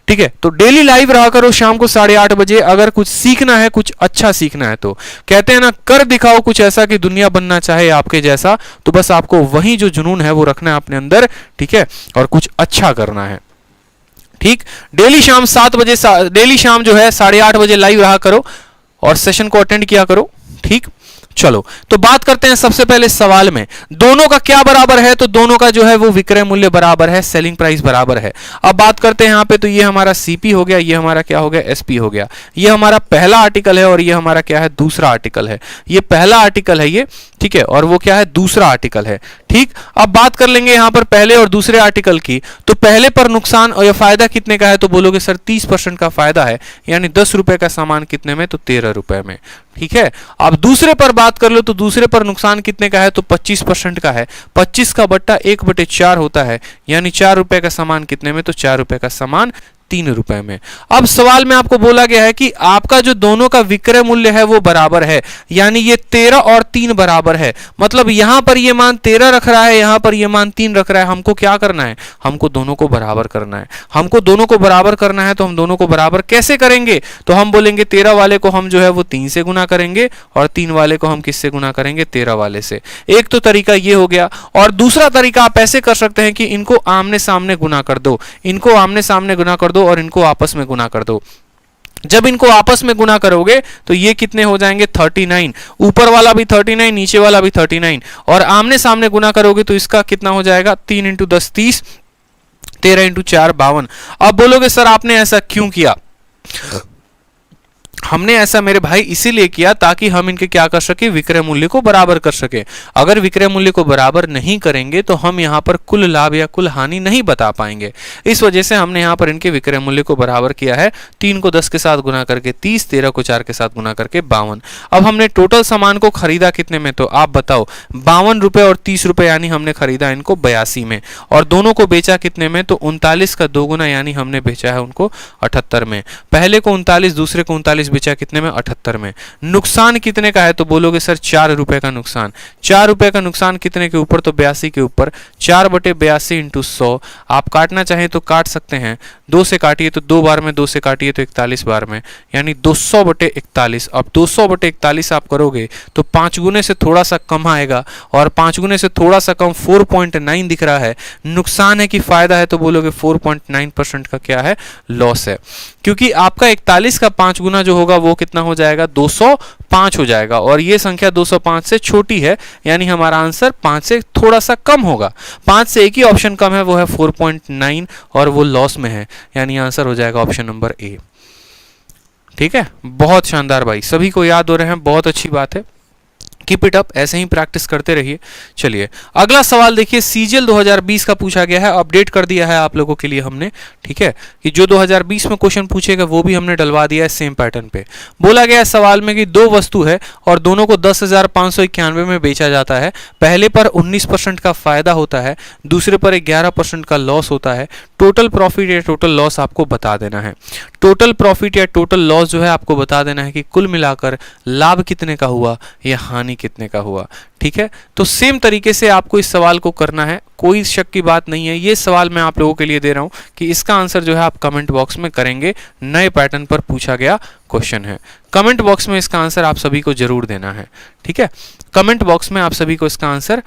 ठीक है, तो डेली लाइव रहा करो शाम को 8:30 बजे। अगर कुछ सीखना है, कुछ अच्छा सीखना है, तो कहते हैं ना, कर दिखाओ कुछ ऐसा कि दुनिया बनना चाहे आपके जैसा। तो बस आपको वही जो जुनून है वो रखना है अपने अंदर, ठीक है, और कुछ अच्छा करना है। ठीक, डेली शाम 7 बजे, डेली शाम जो है 8:30 बजे लाइव रहा करो और सेशन को अटेंड किया करो। ठीक, चलो तो बात करते हैं सबसे पहले सवाल में, दोनों का क्या बराबर है, तो दोनों का जो है वो विक्रय मूल्य बराबर है, सेलिंग प्राइस बराबर है। अब बात करते हैं यहां पे, तो ये हमारा सीपी हो गया, ये हमारा क्या हो गया, एसपी हो गया। ये हमारा पहला आर्टिकल है और ये हमारा क्या है, दूसरा आर्टिकल है। ये पहला आर्टिकल है ये, ठीक है, और वो क्या है, दूसरा आर्टिकल है। ठीक, अब बात कर लेंगे यहां पर पहले और दूसरे आर्टिकल की। तो पहले पर नुकसान और फायदा कितने का है, तो बोलोगे सर 30% का फायदा है, यानी 10 रुपए का सामान कितने में, तो 13 रुपए में। ठीक है, अब दूसरे पर बात कर लो, तो दूसरे पर नुकसान कितने का है, तो 25% का है। 25 का बट्टा 1/4 होता है, यानी 4 रुपए का सामान कितने में, तो 4 रुपए का सामान 3 रुपए में। अब सवाल में आपको बोला गया है कि आपका जो दोनों का विक्रय मूल्य है वो बराबर है, यानी ये 13 और 3 बराबर है। मतलब यहां पर ये मान 13 रख रहा है, यहां पर ये मान 3 रख रहा है। हमको क्या करना है, हमको दोनों को बराबर करना है। हमको दोनों को बराबर करना है, तो हम दोनों को बराबर कैसे करेंगे, तो हम बोलेंगे 13 वाले को हम जो है वो 3 से गुना करेंगे और 3 वाले को हम किससे गुना करेंगे, 13 वाले से। एक तो तरीका ये हो गया, और दूसरा तरीका आप ऐसे कर सकते हैं कि इनको आमने सामने गुना कर दो, इनको आमने सामने गुना कर दो और इनको आपस में गुना कर दो। जब इनको आपस में गुना करोगे तो ये कितने हो जाएंगे, 39। ऊपर वाला भी 39, नीचे वाला भी 39, और आमने सामने गुना करोगे तो इसका कितना हो जाएगा, 3 × 10 30, 13 × 4 52। अब बोलोगे सर आपने ऐसा क्यों किया, हमने ऐसा मेरे भाई इसीलिए किया ताकि हम इनके क्या कर सके, विक्रय मूल्य को बराबर कर सके। अगर विक्रय मूल्य को बराबर नहीं करेंगे तो हम यहाँ पर कुल लाभ या कुल हानि नहीं बता पाएंगे। इस वजह से हमने यहाँ पर इनके विक्रय मूल्य को बराबर किया है। 3 को 10 के साथ गुना करके 30, 13 को 4 के साथ गुना करके 52। अब हमने टोटल सामान को खरीदा कितने में, तो आप बताओ, 52 रुपए और 30 रुपए, यानी हमने खरीदा इनको 82 में, और दोनों को बेचा कितने में, तो 39 का 2 गुना, यानी हमने बेचा है उनको 78 में। पहले को 39, दूसरे को 39 बेचा कितने में, 78 में। नुकसान कितने का है, तो बोलोगे सर 4 रुपए का नुकसान। 4 रुपए का नुकसान कितने के ऊपर, तो 82 के ऊपर। 4/82 × 100, आप काटना चाहें तो काट सकते हैं। 2 से काटिए तो 2 बार में, 2 से काटिए तो 41 बार में, यानी 200/41। अब 200/41 आप करोगे तो 5 गुने से थोड़ा सा कम आएगा, और 5 गुने से थोड़ा सा कम 4.9 दिख रहा है। नुकसान है कि फायदा है, तो बोलोगे 4.9% का क्या है, लॉस है। क्योंकि आपका 41 का 5 गुना जो होगा वो कितना हो जाएगा, 205 हो जाएगा, और ये संख्या 205 से छोटी है, यानी हमारा आंसर 5 से थोड़ा सा कम होगा। 5 से एक ही ऑप्शन कम है, वो है 4.9, और वो लॉस में है, यानी आंसर हो जाएगा ऑप्शन नंबर ए। ठीक है, बहुत शानदार भाई, सभी को याद हो रहे हैं, बहुत अच्छी बात है। कीप इट अप, ऐसे ही प्रैक्टिस करते रहिए। चलिए अगला सवाल देखिए, सीजीएल 2020 का पूछा गया है, अपडेट कर दिया है आप लोगों के लिए हमने। ठीक है, कि जो 2020 में क्वेश्चन पूछेगा वो भी हमने डलवा दिया है सेम पैटर्न पे। बोला गया है सवाल में कि 2 वस्तु है और दोनों को 10,591 में बेचा जाता है। पहले पर 19% का फायदा होता है, दूसरे पर 11% का लॉस होता है। टोटल प्रॉफिट या टोटल लॉस आपको बता देना है। टोटल प्रॉफिट या टोटल लॉस जो है आपको बता देना है कि कुल मिलाकर लाभ कितने का हुआ या हानि कितने का हुआ। ठीक है, तो सेम तरीके से आपको इस सवाल को करना है, कोई शक की बात नहीं है। ये सवाल मैं आप लोगों के लिए दे रहा हूं कि इसका आंसर जो है आप कमेंट बॉक्स में करेंगे। नए पैटर्न पर पूछा गया क्वेश्चन है, कमेंट बॉक्स में इसका आंसर आप सभी को जरूर देना है। ठीक है, कमेंट बॉक्स में आप सभी को इसका आंसर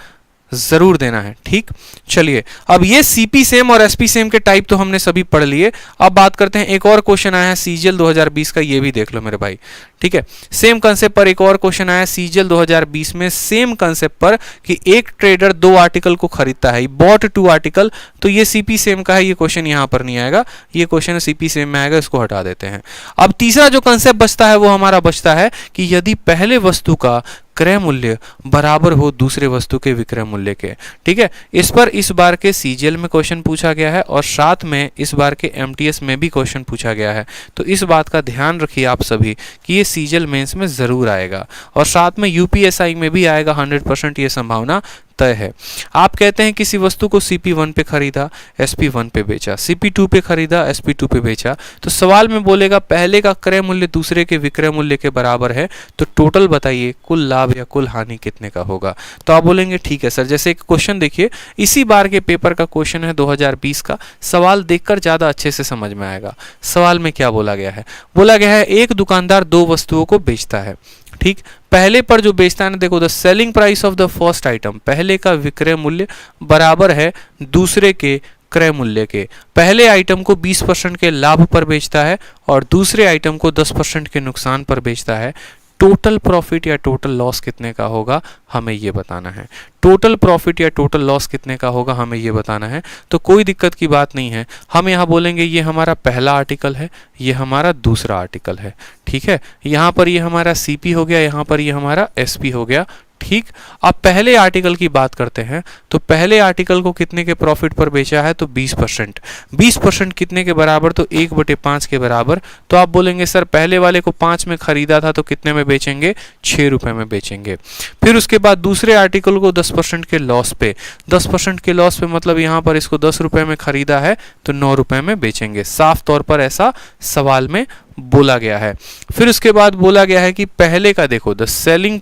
जरूर देना है। ठीक, चलिए अब ये सीपी सेम और एसपी सेम के टाइप तो हमने सभी पढ़ लिए। अब बात करते हैं, एक और क्वेश्चन आया है सीजीएल 2020 का, ये भी देख लो मेरे भाई। ठीक है, सेम कंसेप्ट पर एक और क्वेश्चन आया सीजीएल 2020 में, सेम कंसेप्ट पर कि एक ट्रेडर 2 आर्टिकल को खरीदता है, बॉट 2 आर्टिकल। तो ये सीपी सेम का है, ये क्वेश्चन यहां पर नहीं आएगा, ये क्वेश्चन सीपी सेम में आएगा, इसको हटा देते हैं। अब तीसरा जो कंसेप्ट बचता है वो हमारा बचता है कि यदि पहले वस्तु का क्रय मूल्य बराबर हो दूसरे वस्तु के विक्रय मूल्य के। ठीक है, इस पर इस बार के सीजीएल में क्वेश्चन पूछा गया है और साथ में इस बार के एमटीएस में भी क्वेश्चन पूछा गया है। तो इस बात का ध्यान रखिए आप सभी कि ये सीजीएल मेंस में जरूर आएगा और साथ में यूपीएसआई में भी आएगा, 100% ये संभावना तय है। आप कहते हैं किसी वस्तु को CP1 पे खरीदा, SP1 पे बेचा, CP2 पे खरीदा, SP2 पे बेचा, तो सवाल में बोलेगा पहले का क्रय मूल्य दूसरे के विक्रय मूल्य के बराबर है, तो टोटल बताइए कुल लाभ या कुल हानि कितने का होगा। तो आप बोलेंगे ठीक है सर। जैसे एक क्वेश्चन देखिए, इसी बार के पेपर का क्वेश्चन है 2020 का, सवाल देखकर ज्यादा अच्छे से समझ में आएगा। सवाल में क्या बोला गया है? बोला गया है एक दुकानदार दो वस्तुओं को बेचता है। ठीक, पहले पर जो बेचता है ना, देखो the selling price of the first item, पहले का विक्रय मूल्य बराबर है दूसरे के क्रय मूल्य के। पहले आइटम को 20% के लाभ पर बेचता है और दूसरे आइटम को 10% के नुकसान पर बेचता है। टोटल प्रॉफिट या टोटल लॉस कितने का होगा हमें ये बताना है। टोटल प्रॉफिट या टोटल लॉस कितने का होगा हमें ये बताना है। तो कोई दिक्कत की बात नहीं है, हम यहाँ बोलेंगे ये हमारा पहला आर्टिकल है, ये हमारा दूसरा आर्टिकल है। ठीक है, यहाँ पर ये हमारा CP हो गया, यहाँ पर ये हमारा SP हो गया। ठीक, अब पहले आर्टिकल की बात करते हैं। तो पहले आर्टिकल को कितने के प्रॉफिट पर बेचा है? तो 20%। 20% कितने के बराबर? तो 1/5 के बराबर। तो आप बोलेंगे सर पहले वाले को 5 में खरीदा था तो कितने में बेचेंगे? 6 रुपए में बेचेंगे। फिर उसके बाद दूसरे आर्टिकल को 10% के लॉस पे, 10% के लॉस पे मतलब यहाँ पर इसको 10 रुपए में खरीदा है तो 9 रुपए में बेचेंगे। साफ तौर पर ऐसा सवाल में बोला गया है। फिर उसके बाद बोला गया है कि पहले का देखो the selling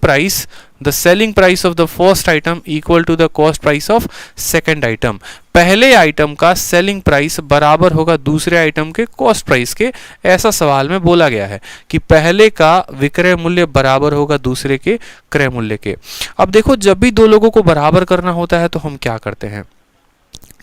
price of the first item equal to the cost price of second item. पहले आइटम का सेलिंग प्राइस बराबर होगा दूसरे आइटम के कॉस्ट प्राइस के। ऐसा सवाल में बोला गया है कि पहले का विक्रय मूल्य बराबर होगा दूसरे के क्रय मूल्य के। अब देखो, जब भी दो लोगों को बराबर करना होता है तो हम क्या करते हैं?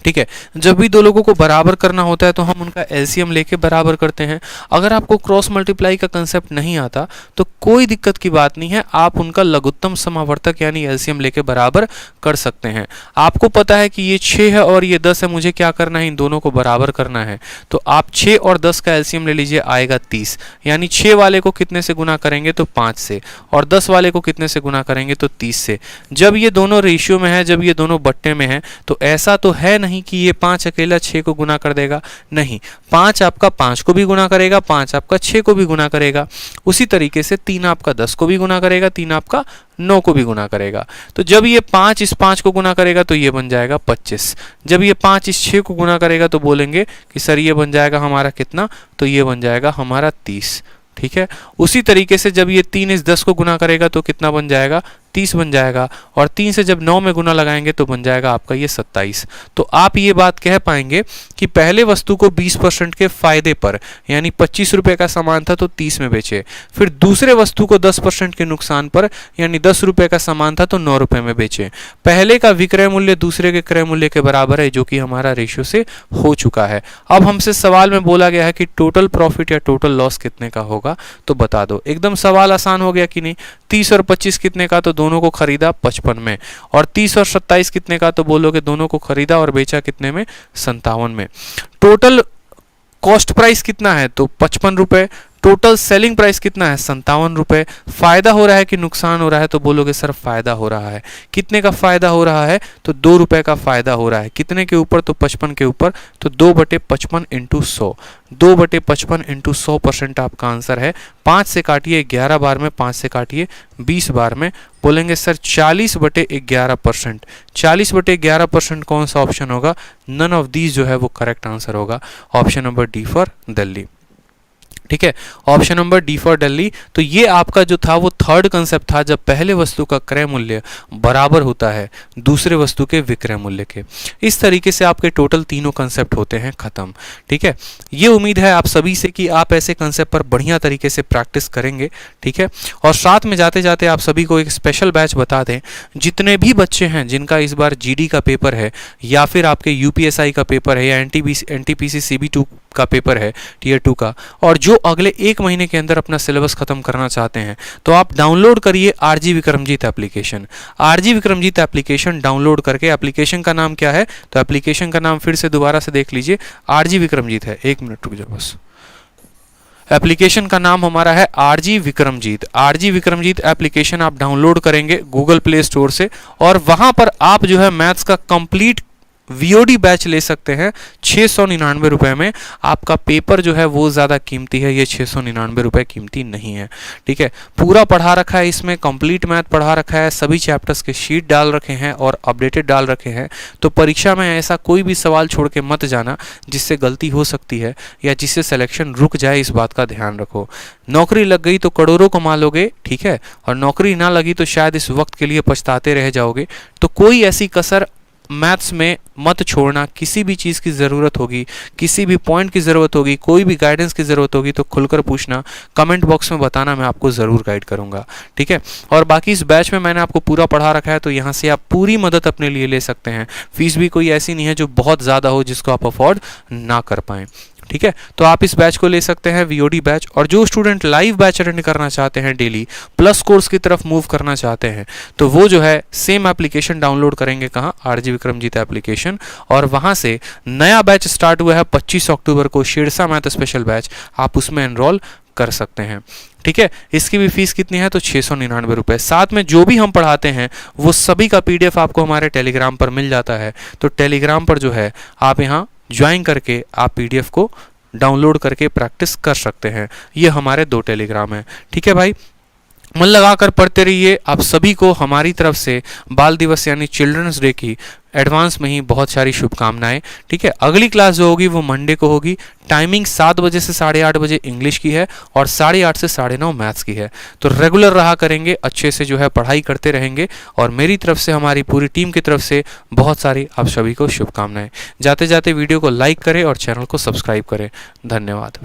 ठीक है, जब भी दो लोगों को बराबर करना होता है तो हम उनका एलसीएम लेके बराबर करते हैं। अगर आपको क्रॉस मल्टीप्लाई का कंसेप्ट नहीं आता तो कोई दिक्कत की बात नहीं है, आप उनका लघुत्तम समावर्तक यानी एलसीएम लेके बराबर कर सकते हैं। आपको पता है कि ये 6 है और ये 10 है, मुझे क्या करना है? इन दोनों को बराबर करना है। तो आप 6 और 10 का एलसीएम ले लीजिए, आएगा 30। यानी 6 वाले को कितने से गुना करेंगे? तो 5 से, और 10 वाले को कितने से गुना करेंगे? तो 30 से। जब ये दोनों रेशियो में है, जब ये दोनों बट्टे में है, तो ऐसा तो है नहीं कि ये 5 अकेला 6 को गुना कर देगा। नहीं, 5 आपका 5 को भी गुना करेगा, 5 आपका 6 को भी गुना करेगा। उसी तरीके से 3 आपका 10 को भी गुना करेगा, 3 आपका 9 को भी गुना करेगा। तो जब ये 5 इस 5 को गुना करेगा तो ये बन जाएगा 25। जब ये 5 इस 6 को गुना करेगा तो बोलेंगे कि सर ये बन जाएगा हमारा कितना? तो ये बन जाएगा हमारा 30। ठीक है, उसी तरीके से जब ये 3 इस 10 को गुना करेगा तो कितना बन जाएगा? 30 बन जाएगा। और 3 से जब 9 में गुना लगाएंगे तो बन जाएगा आपका ये 27। तो आप ये बात कह पाएंगे कि पहले वस्तु को 20% के फायदे पर यानी 25 रुपए का सामान था तो 30 में बेचे। फिर दूसरे वस्तु को 10% के नुकसान पर यानी 10 रुपए का सामान था तो 9 रुपए में बेचे। पहले का विक्रय मूल्य दूसरे के क्रय मूल्य के बराबर है, जो कि हमारा रेशियो से हो चुका है। अब हमसे सवाल में बोला गया है कि टोटल प्रॉफिट या टोटल लॉस कितने का होगा, तो बता दो। एकदम सवाल आसान हो गया कि नहीं? 30 और 25 कितने का? तो दोनों को खरीदा 55 में। और 30 और 27 कितने का? तो बोलोगे दोनों को खरीदा और बेचा कितने में? 57 में। टोटल कॉस्ट प्राइस कितना है? तो 55 रुपए। टोटल सेलिंग प्राइस कितना है? 57 रुपए। फायदा हो रहा है कि नुकसान हो रहा है? तो बोलोगे सर फायदा हो रहा है। कितने का फायदा हो रहा है? तो 2 रुपए का फायदा हो रहा है। कितने के ऊपर? तो 55 के ऊपर। तो 2/55 इंटू 100, 2/55 इंटू 100% आपका आंसर है। 5 से काटिए 11 बार में, 5 से काटिए 20 बार में। बोलेंगे सर 40/11%। 40/11% कौन सा ऑप्शन होगा? नन ऑफ दीज जो है वो करेक्ट आंसर होगा। Option number D for Delhi. ठीक है, option number D for Delhi. तो ये आपका जो था वो थर्ड कंसेप्ट था, जब पहले वस्तु का क्रय मूल्य बराबर होता है दूसरे वस्तु के विक्रय मूल्य के। इस तरीके से आपके टोटल तीनों कंसेप्ट होते हैं खत्म। ठीक है, ये उम्मीद है आप सभी से कि आप ऐसे कंसेप्ट पर बढ़िया तरीके से प्रैक्टिस करेंगे। ठीक है, और साथ में जाते जाते आप सभी को एक स्पेशल बैच बता दें, जितने भी बच्चे हैं जिनका इस बार जीडी का पेपर है या फिर आपके यूपीएसआई का पेपर है या एनटीपीसी CB2 का पेपर है टियर 2 का, और जो अगले 1 महीने के अंदर अपना सिलेबस खत्म करना चाहते हैं, तो आप डाउनलोड करिए R G Vikramjeet application. R G Vikramjeet application download करके, एप्लीकेशन का नाम क्या है? तो एप्लीकेशन का नाम फिर से दोबारा से देख लीजिए, आरजी विक्रमजीत है। 1 मिनट रुक जाओ बस। एप्लीकेशन का नाम हमारा है R G Vikramjeet. R G Vikramjeet application आप डाउनलोड करेंगे गूगल प्ले स्टोर से, और वहां पर आप जो है मैथ्स का कंप्लीट वीओडी बैच ले सकते हैं 699 रुपए में। आपका पेपर जो है वो ज़्यादा कीमती है, ये 699 रुपए कीमती नहीं है। ठीक है, पूरा पढ़ा रखा है, इसमें कंप्लीट मैथ पढ़ा रखा है, सभी चैप्टर्स के शीट डाल रखे हैं और अपडेटेड डाल रखे हैं। तो परीक्षा में ऐसा कोई भी सवाल छोड़ के मत जाना जिससे गलती हो सकती है या जिससे सिलेक्शन रुक जाए, इस बात का ध्यान रखो। नौकरी लग गई तो करोड़ों कमा लोगे, ठीक है, और नौकरी ना लगी तो शायद इस वक्त के लिए पछताते रह जाओगे। तो कोई ऐसी कसर मैथ्स में मत छोड़ना। किसी भी चीज़ की ज़रूरत होगी, किसी भी पॉइंट की ज़रूरत होगी, कोई भी गाइडेंस की ज़रूरत होगी तो खुलकर पूछना, कमेंट बॉक्स में बताना, मैं आपको ज़रूर गाइड करूँगा। ठीक है, और बाकी इस बैच में मैंने आपको पूरा पढ़ा रखा है, तो यहाँ से आप पूरी मदद अपने लिए ले सकते हैं। फीस भी कोई ऐसी नहीं है जो बहुत ज़्यादा हो जिसको आप अफोर्ड ना कर पाएँ। ठीक है, तो आप इस बैच को ले सकते हैं, वीओडी बैच। और जो स्टूडेंट लाइव बैच अटेंड करना चाहते हैं, डेली प्लस कोर्स की तरफ मूव करना चाहते हैं, तो वो जो है सेम एप्लीकेशन डाउनलोड करेंगे, कहाँ, आरजी विक्रमजीत एप्लीकेशन, और वहाँ से नया बैच स्टार्ट हुआ है 25 अक्टूबर को, शेरशाह मैथ स्पेशल बैच, आप उसमें एनरोल कर सकते हैं। ठीक है, इसकी भी फीस कितनी है, तो 699 रुपये। साथ में जो भी हम पढ़ाते हैं वो सभी का PDF आपको हमारे टेलीग्राम पर मिल जाता है। तो टेलीग्राम पर जो है आप यहाँ ज्वाइन करके आप PDF को डाउनलोड करके प्रैक्टिस कर सकते हैं। ये हमारे 2 टेलीग्राम हैं। ठीक है भाई, मन लगाकर पढ़ते रहिए। आप सभी को हमारी तरफ से बाल दिवस यानी चिल्ड्रंस डे की एडवांस में ही बहुत सारी शुभकामनाएं। ठीक है, अगली क्लास जो होगी वो मंडे को होगी। टाइमिंग 7 बजे से 8:30 बजे इंग्लिश की है और 8:30 से 9:30 मैथ्स की है। तो रेगुलर रहा करेंगे, अच्छे से जो है पढ़ाई करते रहेंगे, और मेरी तरफ से, हमारी पूरी टीम की तरफ से बहुत सारी आप सभी को शुभकामनाएं। जाते जाते वीडियो को लाइक करें और चैनल को सब्सक्राइब करें। धन्यवाद।